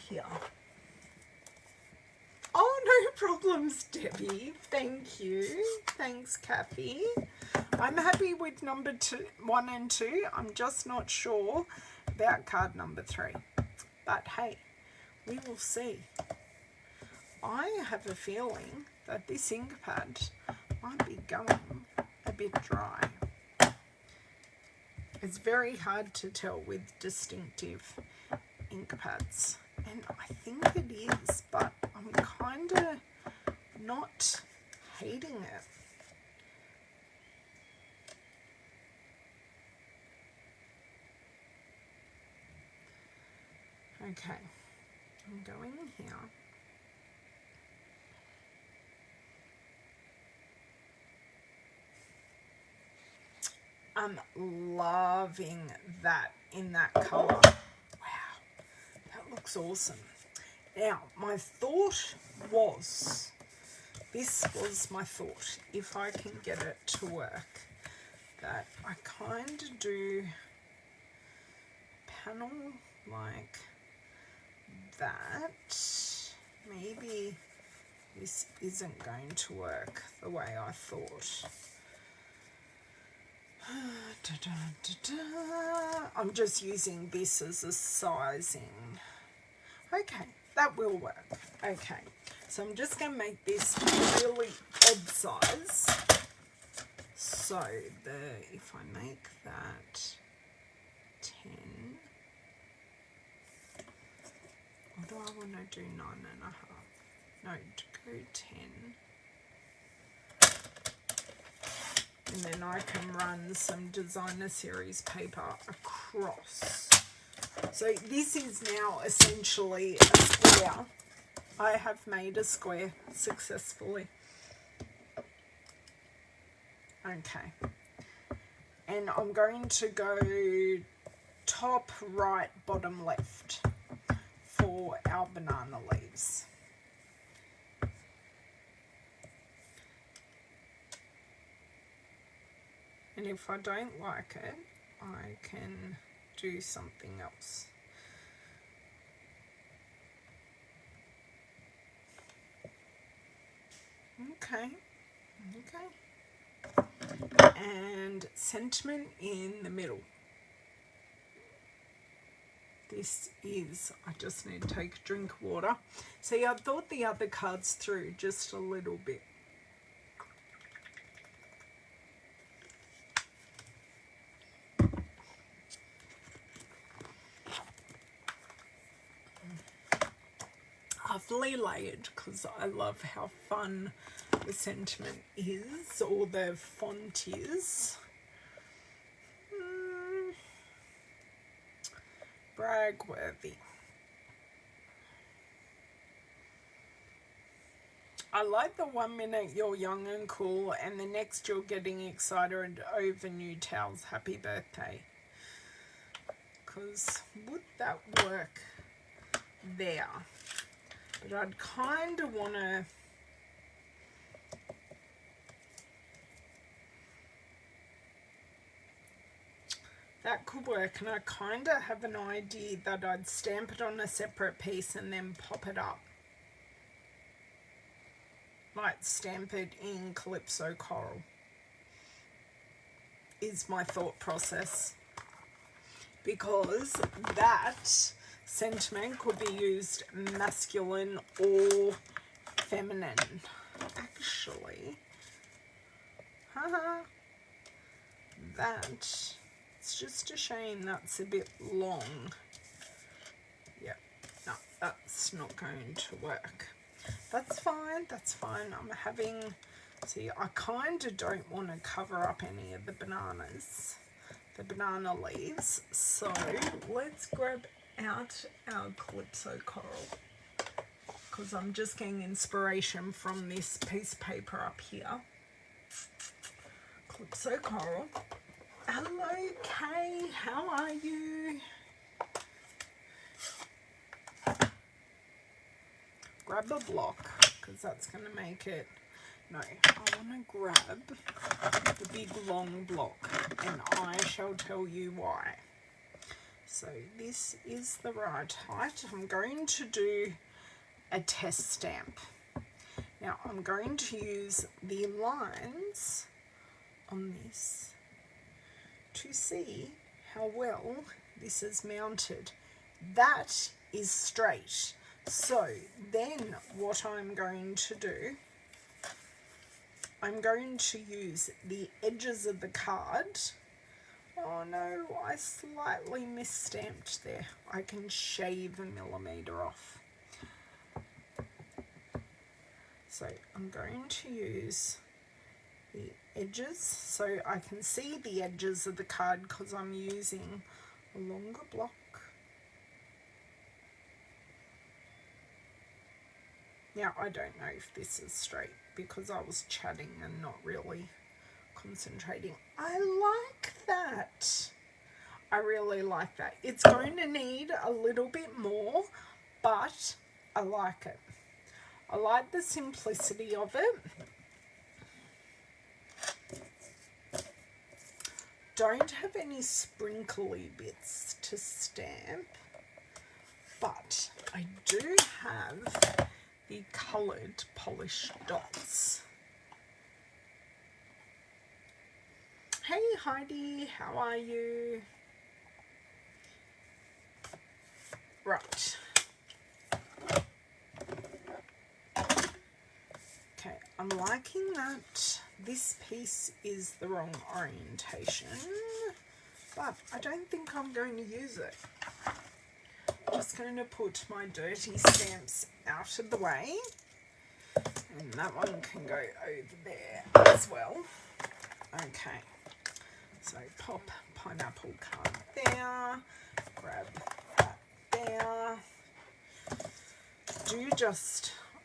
here. Oh, no problems, Debbie. Thank you. Thanks, Kathy. I'm happy with number 1 and 2. I'm just not sure about card number 3. But hey, we will see. I have a feeling that this ink pad might be going a bit dry. It's very hard to tell with distinctive ink pads, and I think it is, but I'm kind of not hating it. Okay, I'm going here. I'm loving that in that color. Wow, that looks awesome. Now, my thought was, this was my thought, if I can get it to work, that I kind of do panel like that. Maybe this isn't going to work the way I thought. I'm just using this as a sizing. Okay, that will work. Okay, so I'm just going to make this really odd size. So if I make that 10, or do I want to do 9.5? No, to go 10. And then I can run some designer series paper across. So this is now essentially a square. I have made a square successfully. Okay. And I'm going to go top, right, bottom, left for our banana leaves. And if I don't like it, I can do something else. Okay, okay. And sentiment in the middle. This is, I just need to take a drink of water. See, I thought the other cards through just a little bit. Artfully layered, because I love how fun the sentiment is, or the font is. Brag-worthy. I like the 1 minute you're young and cool, and the next you're getting excited over new towels. Happy birthday. Because would that work there? But I'd kind of want to... That could work, and I kind of have an idea that I'd stamp it on a separate piece and then pop it up. Like stamp it in Calypso Coral is my thought process. Because that sentiment could be used masculine or feminine. Actually, that, it's just a shame that's a bit long. Yep, no, that's not going to work. That's fine, that's fine. I'm having, see, I kind of don't want to cover up any of the bananas, the banana leaves. So let's grab out our Calypso Coral, because I'm just getting inspiration from this piece of paper up here. Calypso Coral. Hello, Kay. How are you? Grab a block, because that's going to make it... No, I want to grab the big long block, and I shall tell you why. So this is the right height. I'm going to do a test stamp. Now I'm going to use the lines on this to see how well this is mounted. That is straight. So then what I'm going to do, I'm going to use the edges of the card. Oh no, I slightly misstamped there. I can shave a millimetre off. So I'm going to use the edges so I can see the edges of the card because I'm using a longer block. Now I don't know if this is straight because I was chatting and not really concentrating. I like that. I really like that. It's going to need a little bit more, but I like it. I like the simplicity of it. Don't have any sprinkly bits to stamp, but I do have the coloured polished dots. Hey Heidi, how are you? Right. Okay, I'm liking that this piece is the wrong orientation, but I don't think I'm going to use it. I'm just going to put my dirty stamps out of the way, and that one can go over there as well. Okay, so pop pineapple card there, grab that there.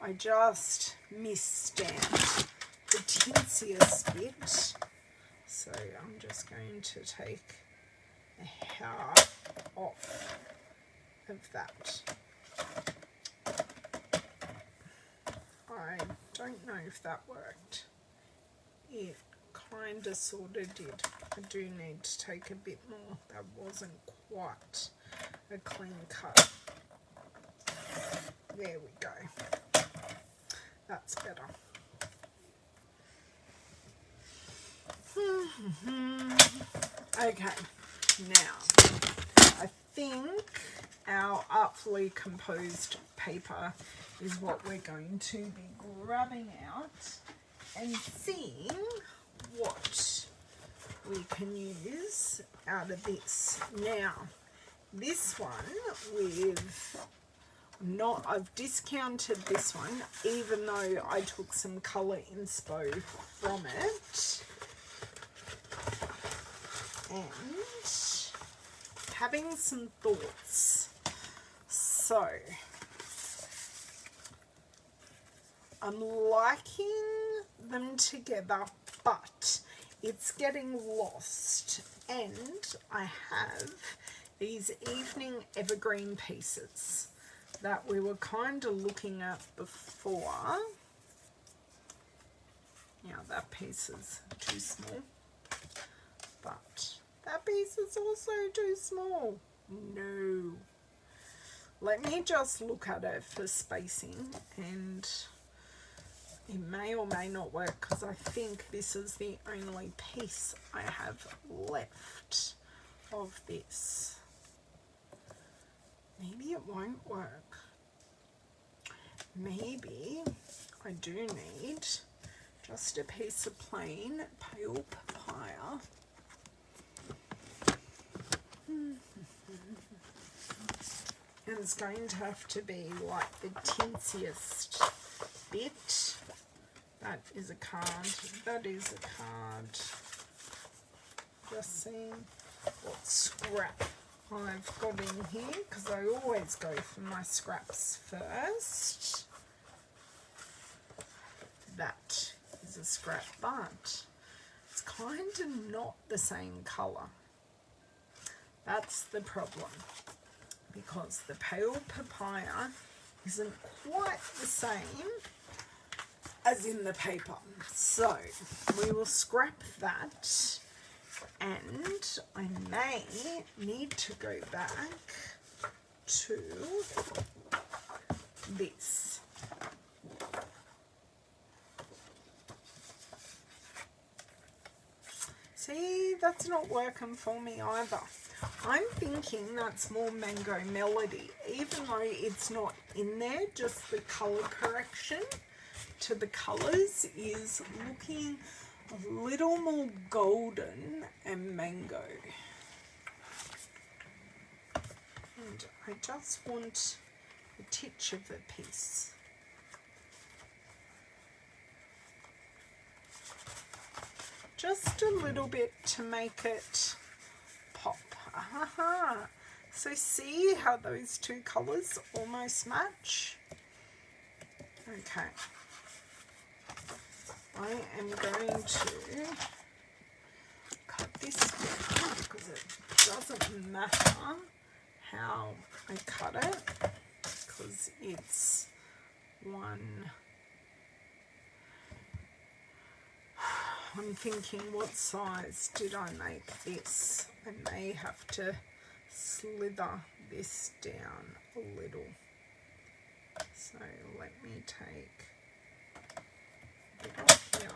I just misstamped the tinciest bit, so I'm just going to take a hair off of that. I don't know if that worked. It kind of sort of did. I do need to take a bit more. That wasn't quite a clean cut. There we go. That's better. Okay, now I think our artfully composed paper is what we're going to be grabbing out and seeing what we can use out of this. Now, this one I've discounted this one, even though I took some colour inspo from it. And having some thoughts. So, I'm liking them together, but it's getting lost. And I have these evening evergreen pieces that we were kind of looking at before. Now that piece is too small, but that piece is also too small. No. Let me just look at it for spacing, and it may or may not work because I think this is the only piece I have left of this. Maybe it won't work. Maybe I do need just a piece of plain pale papaya. And it's going to have to be like the tinciest bit. That is a card. That is a card. Just seeing what scrap I've got in here, because I always go for my scraps first. That is a scrap, but it's kind of not the same colour. That's the problem, because the pale papaya isn't quite the same as in the paper. So we will scrap that. And I may need to go back to this. See, that's not working for me either. I'm thinking that's more Mango Melody, even though it's not in there, just the colour correction to the colours is looking a little more golden and mango. And I just want a titch of a piece. Just a little bit to make it pop. Aha! So see how those two colours almost match? Okay. I am going to cut this down because it doesn't matter how I cut it because it's one. I'm thinking, what size did I make this? I may have to slither this down a little. So let me take a bit off here.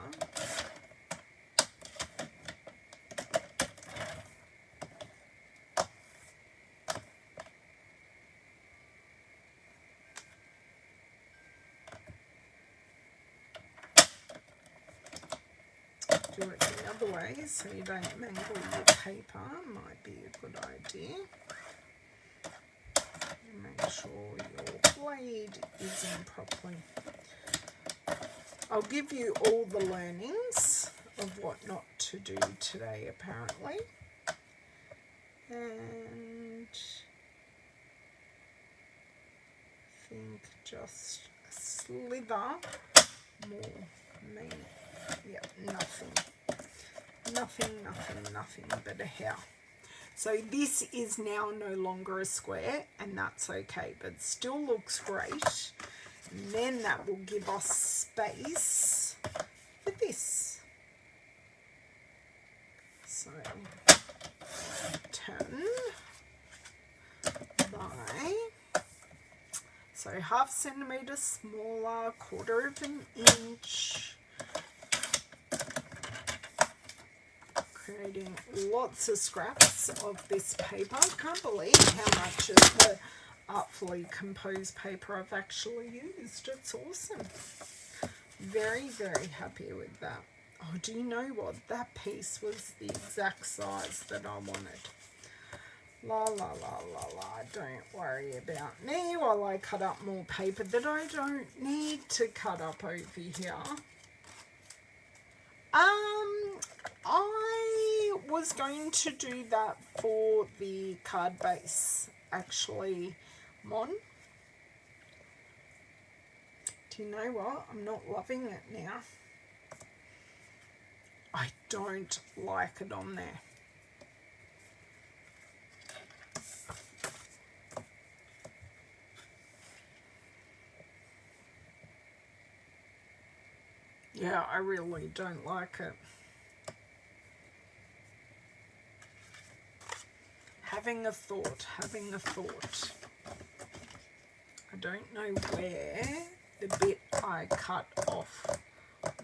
Do it the other way so you don't mangle your paper, might be a good idea. Make sure your blade is in properly. I'll give you all the learnings of what not to do today apparently. And I think just a slither more mean. Yep, nothing but a hair. So this is now no longer a square, and that's okay, but still looks great. And then that will give us space for this. So 10 by, so 1/2 centimetre smaller, 1/4 of an inch. Creating lots of scraps of this paper. I can't believe how much of the Artfully composed paper I've actually used. It's awesome. Very, very happy with that. Oh, do you know what? That piece was the exact size that I wanted. La la la la la. Don't worry about me while I cut up more paper that I don't need to cut up over here. I was going to do that for the card base, actually, Mon. Do you know what? I'm not loving it now. I don't like it on there. Yeah, I really don't like it. Having a thought. I don't know where the bit I cut off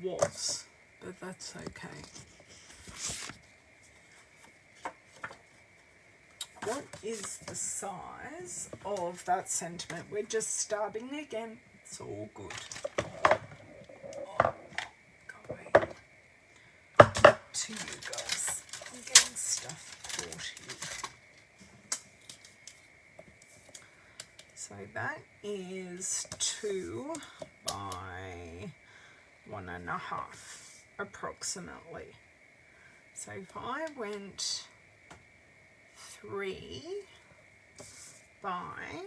was, but that's okay. What is the size of that sentiment? We're just starting again. It's all good. Oh, go away. To you guys. I'm getting stuff brought here. So that is 2 by 1.5 approximately. So if I went 3 by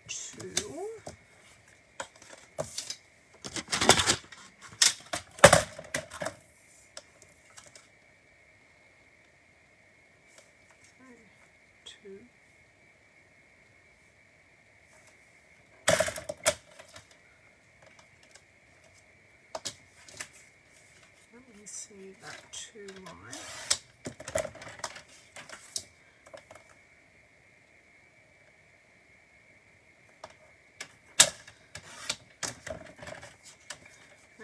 2, let me see that 2 line.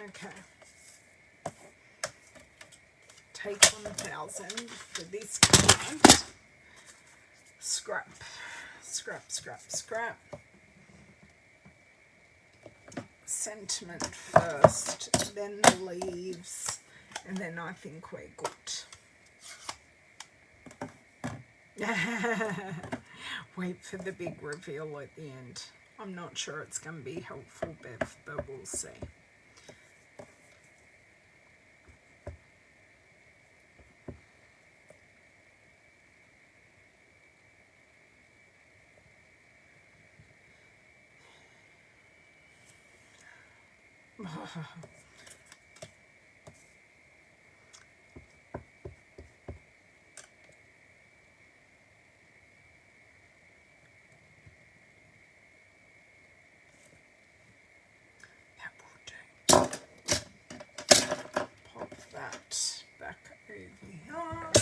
Okay. Take 1,000 for this card. Scrap, scrap, scrap, scrap. Sentiment first, then the leaves, and then I think we're good. Wait for the big reveal at the end. I'm not sure it's going to be helpful, Bev, but we'll see. Pop that back over here.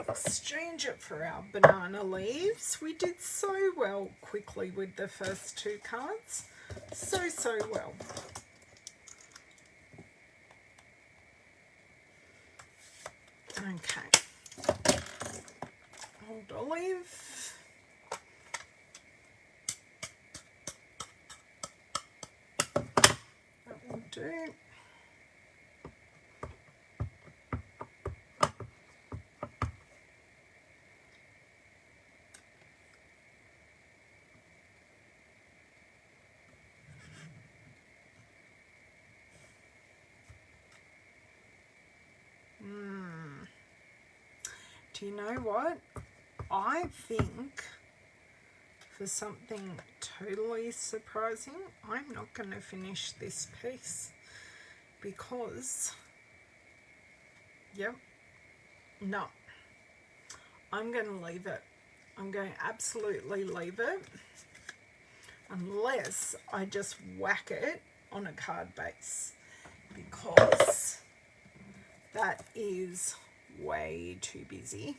Exchange it for our banana leaves. We did so well quickly with the first two cards. So well. Okay. Old olive. That will do. Do you know what? I think for something totally surprising, I'm not going to finish this piece because, yep, no, I'm going to leave it. I'm going to absolutely leave it unless I just whack it on a card base, because that is way too busy.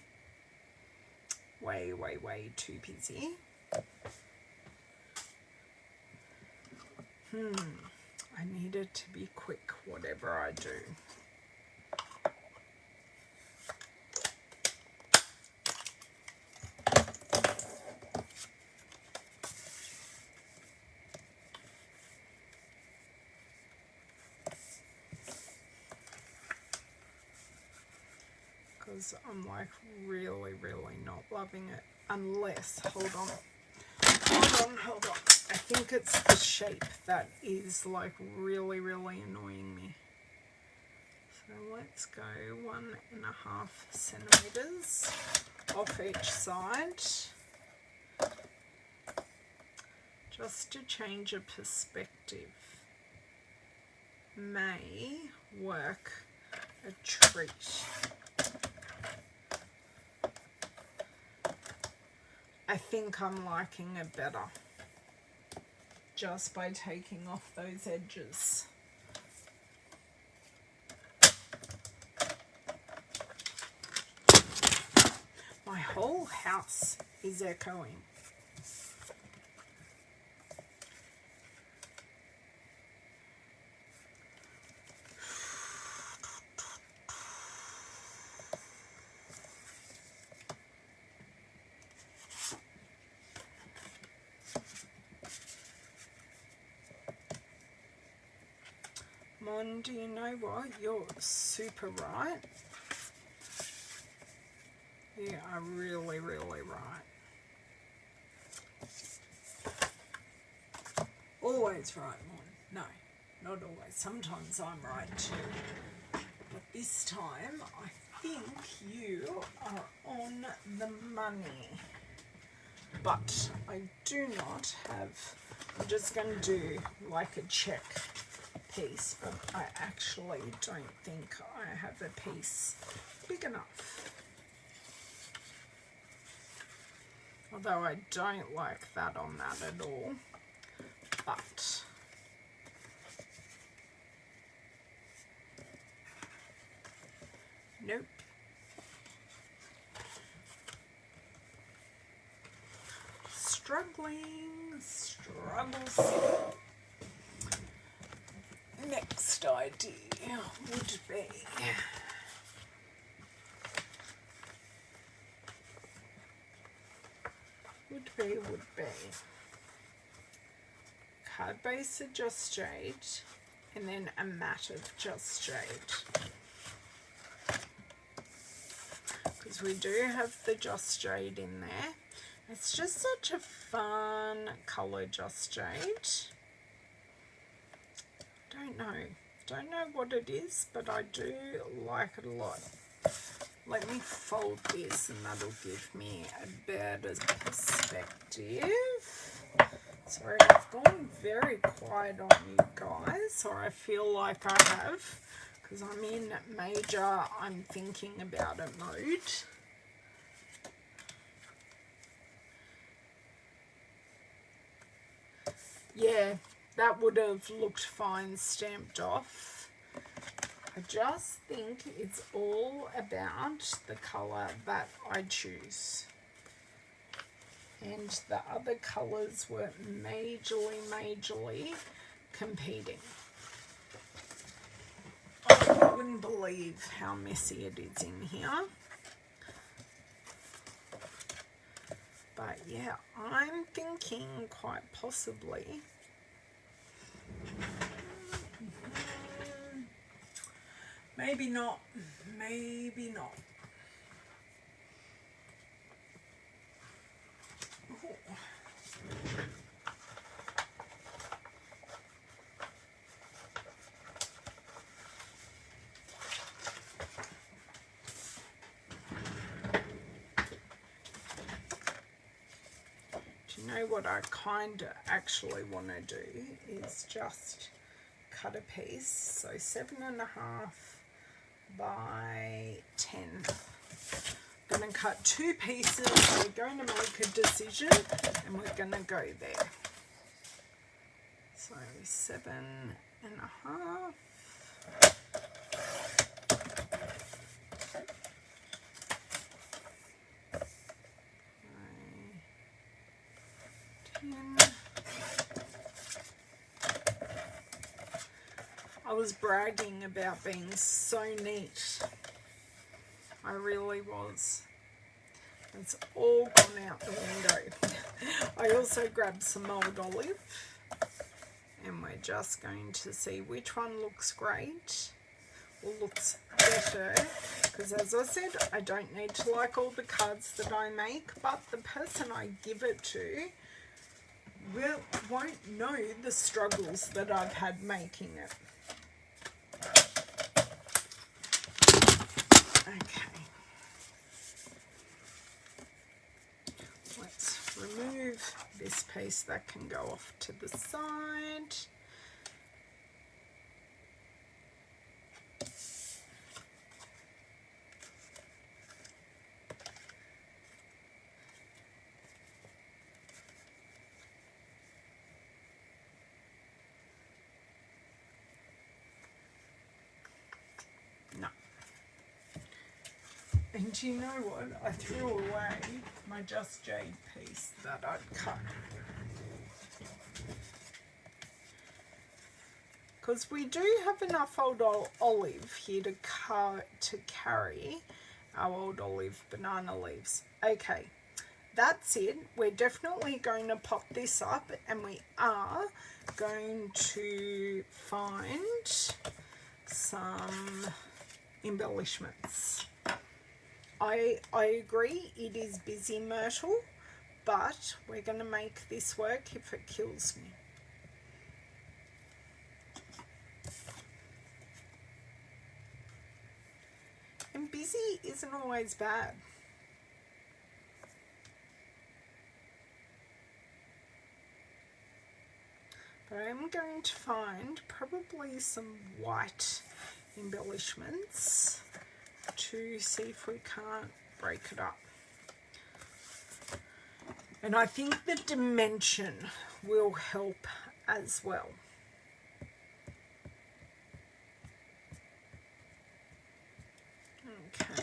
Way too busy. I need it to be quick, whatever I do. Because I'm like really not loving it. Unless, hold on. I think it's the shape that is like really annoying me. So let's go 1.5 centimeters off each side. Just to change a perspective. May work a treat. I think I'm liking it better just by taking off those edges. My whole house is echoing. Mon, do you know what? You're super right. You are really right. Always right, Mon. No, not always. Sometimes I'm right too. But this time, I think you are on the money. But I do not have, I'm just going to do like a check piece, but I actually don't think I have a piece big enough. Although I don't like that on that at all, but nope. Struggles. next idea would be card base of Just Jade and then a mat of Just Jade. Because we do have the Just Jade in there. It's just such a fun colour, Just Jade. Don't know what it is, but I do like it a lot. Let me fold this and that'll give me a better perspective. Sorry, I've gone very quiet on you guys, or I feel like I have, because I'm in major I'm thinking about it mode. Yeah, that would have looked fine stamped off. I just think it's all about the colour that I choose. And the other colours were majorly competing. I wouldn't believe how messy it is in here. But yeah, I'm thinking quite possibly maybe not. Ooh. Do you know what I kind of actually want to do is just cut a piece, so 7.5 by 10. I'm going to cut 2 pieces. We're going to make a decision and we're going to go there. So 7.5. I was bragging about being so neat. I really was. It's all gone out the window. I also grabbed some old olive and we're just going to see which one looks great or looks better, because as I said, I don't need to like all the cards that I make, but the person I give it to won't know the struggles that I've had making it. Okay, let's remove this piece that can go off to the side. And you know what? I threw away my Just Jade piece that I'd cut. Because we do have enough old olive here to carry our old olive banana leaves. Okay, that's it. We're definitely going to pop this up and we are going to find some embellishments. I agree, it is busy, Myrtle, but we're going to make this work if it kills me. And busy isn't always bad. But I am going to find probably some white embellishments to see if we can't break it up. And I think the dimension will help as well. Okay.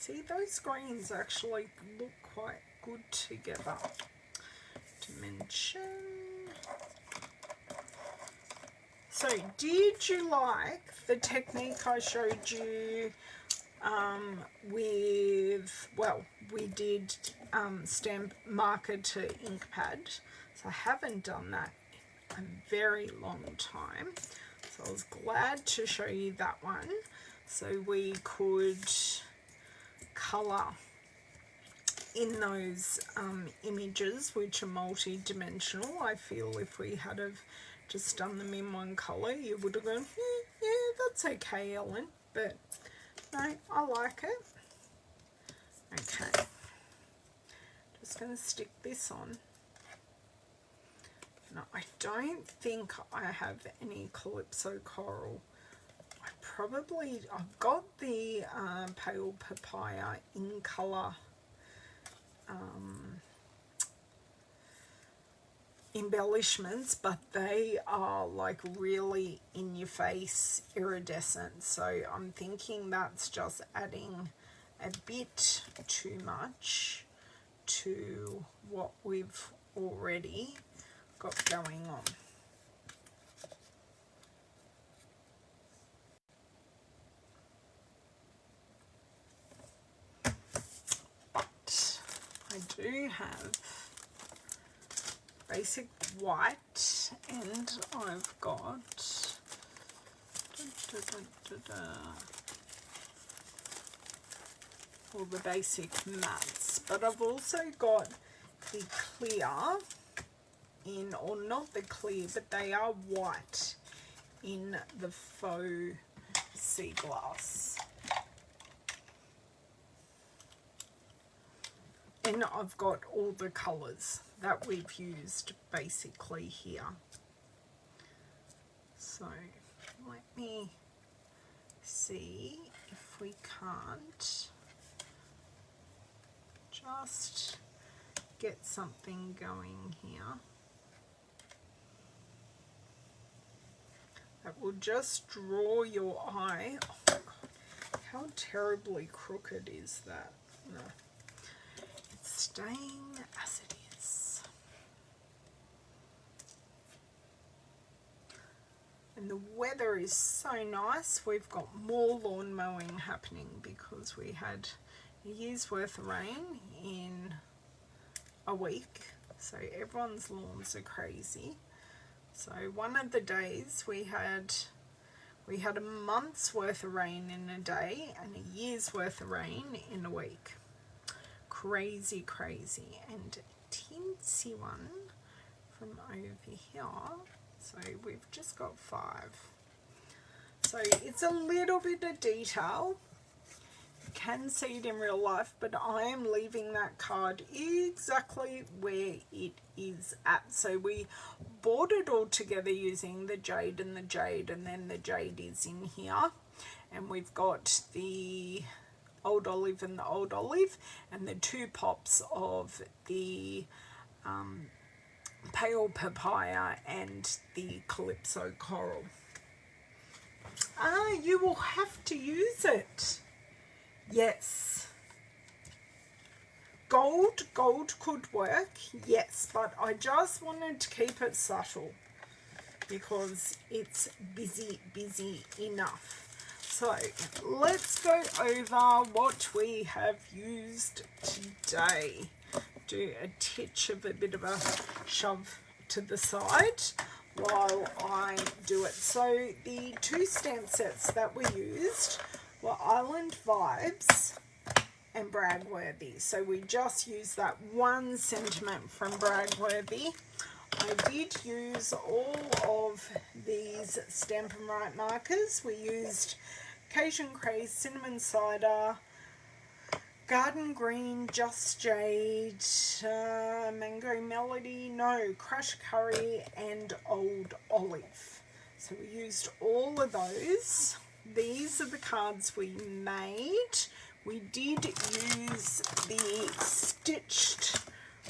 See, those greens actually look quite good together. Dimension. So did you like the technique I showed you with, well, we did stamp marker to ink pad. So I haven't done that in a very long time. So I was glad to show you that one. So we could colour in those images, which are multi-dimensional. I feel if we had have just done them in one colour, you would have gone, yeah, that's okay, Ellen. But no, I like it. Okay, just going to stick this on. No, I don't think I have any Calypso Coral. I've got the Pale Papaya in colour embellishments, but they are like really in your face iridescent, so I'm thinking that's just adding a bit too much to what we've already got going on. But I do have basic white, and I've got all the basic mattes, but I've also got the clear in, or not the clear, but they are white in the faux sea glass. And I've got all the colours that we've used basically here. So let me see if we can't just get something going here that will just draw your eye. Oh my God, how terribly crooked is that? No. It's staying as it is. And the weather is so nice. We've got more lawn mowing happening because we had a year's worth of rain in a week. So everyone's lawns are crazy. So one of the days we had a month's worth of rain in a day and a year's worth of rain in a week. Crazy, crazy. And a teensy one from over here. So we've just got 5. So it's a little bit of detail. You can see it in real life, but I am leaving that card exactly where it is at. So we bought it all together using the jade and the jade, and then the jade is in here. And we've got the old olive and the old olive, and the 2 pops of the Pale Papaya and the Calypso Coral. You will have to use it. Yes. Gold could work, yes, but I just wanted to keep it subtle because it's busy enough. So let's go over what we have used today. Do a titch of a bit of a shove to the side while I do it. So the 2 stamp sets that we used were Island Vibes and Bragworthy. So we just used that 1 sentiment from Bragworthy. I did use all of these Stampin' Right markers. We used Cajun Craze, Cinnamon Cider, Garden Green, Just Jade, Mango Melody, Crush Curry, and Old Olive. So we used all of those. These are the cards we made. We did use the stitched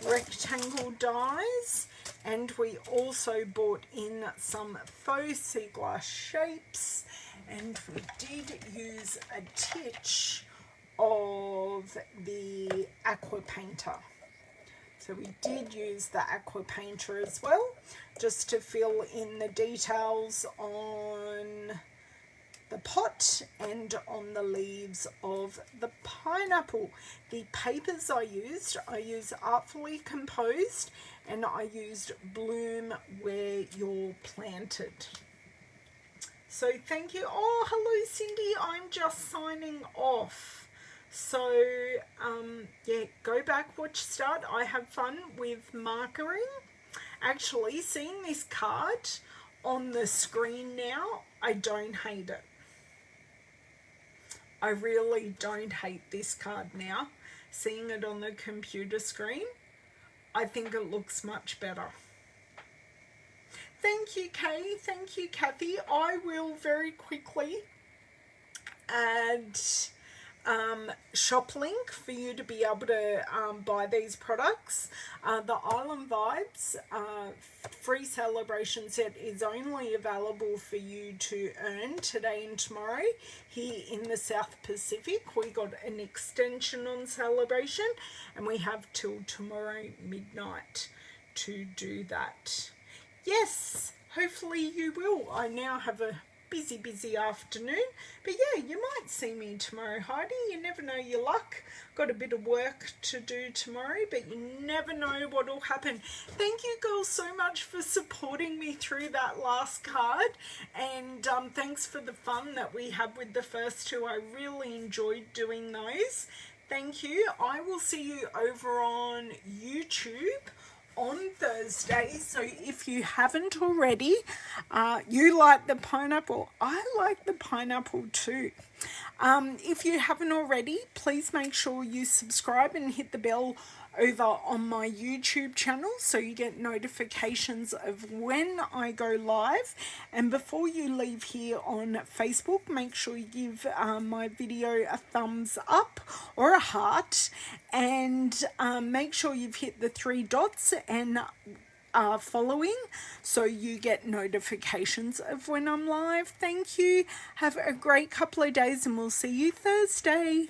rectangle dies, and we also bought in some faux sea glass shapes, and we did use a titch of the aqua painter. So we did use the aqua painter as well, just to fill in the details on the pot and on the leaves of the pineapple. The papers I used Artfully Composed, and I used Bloom Where You're Planted. So thank you. Oh, hello Cindy, I'm just signing off. So yeah, go back, watch start. I have fun with markering. Actually, seeing this card on the screen now, I don't hate it. I really don't hate this card now. Seeing it on the computer screen, I think it looks much better. Thank you, Kay. Thank you, Kathy. I will very quickly add shop link for you to be able to buy these products. The Island Vibes free celebration set is only available for you to earn today and tomorrow here in the South Pacific. We got an extension on celebration, and we have till tomorrow midnight to do that. Yes, hopefully you will. I now have a busy afternoon, but yeah, you might see me tomorrow, Heidi. You never know your luck. Got a bit of work to do tomorrow, but you never know what will happen. Thank you girls so much for supporting me through that last card, and thanks for the fun that we had with the first two. I really enjoyed doing those. Thank you. I will see you over on YouTube on Thursday. So if you haven't already, you like the pineapple, I like the pineapple too. If you haven't already, please make sure you subscribe and hit the bell over on my YouTube channel so you get notifications of when I go live. And before you leave here on Facebook, make sure you give my video a thumbs up or a heart, and make sure you've hit the 3 dots and following so you get notifications of when I'm live. Thank you. Have a great couple of days, and we'll see you Thursday.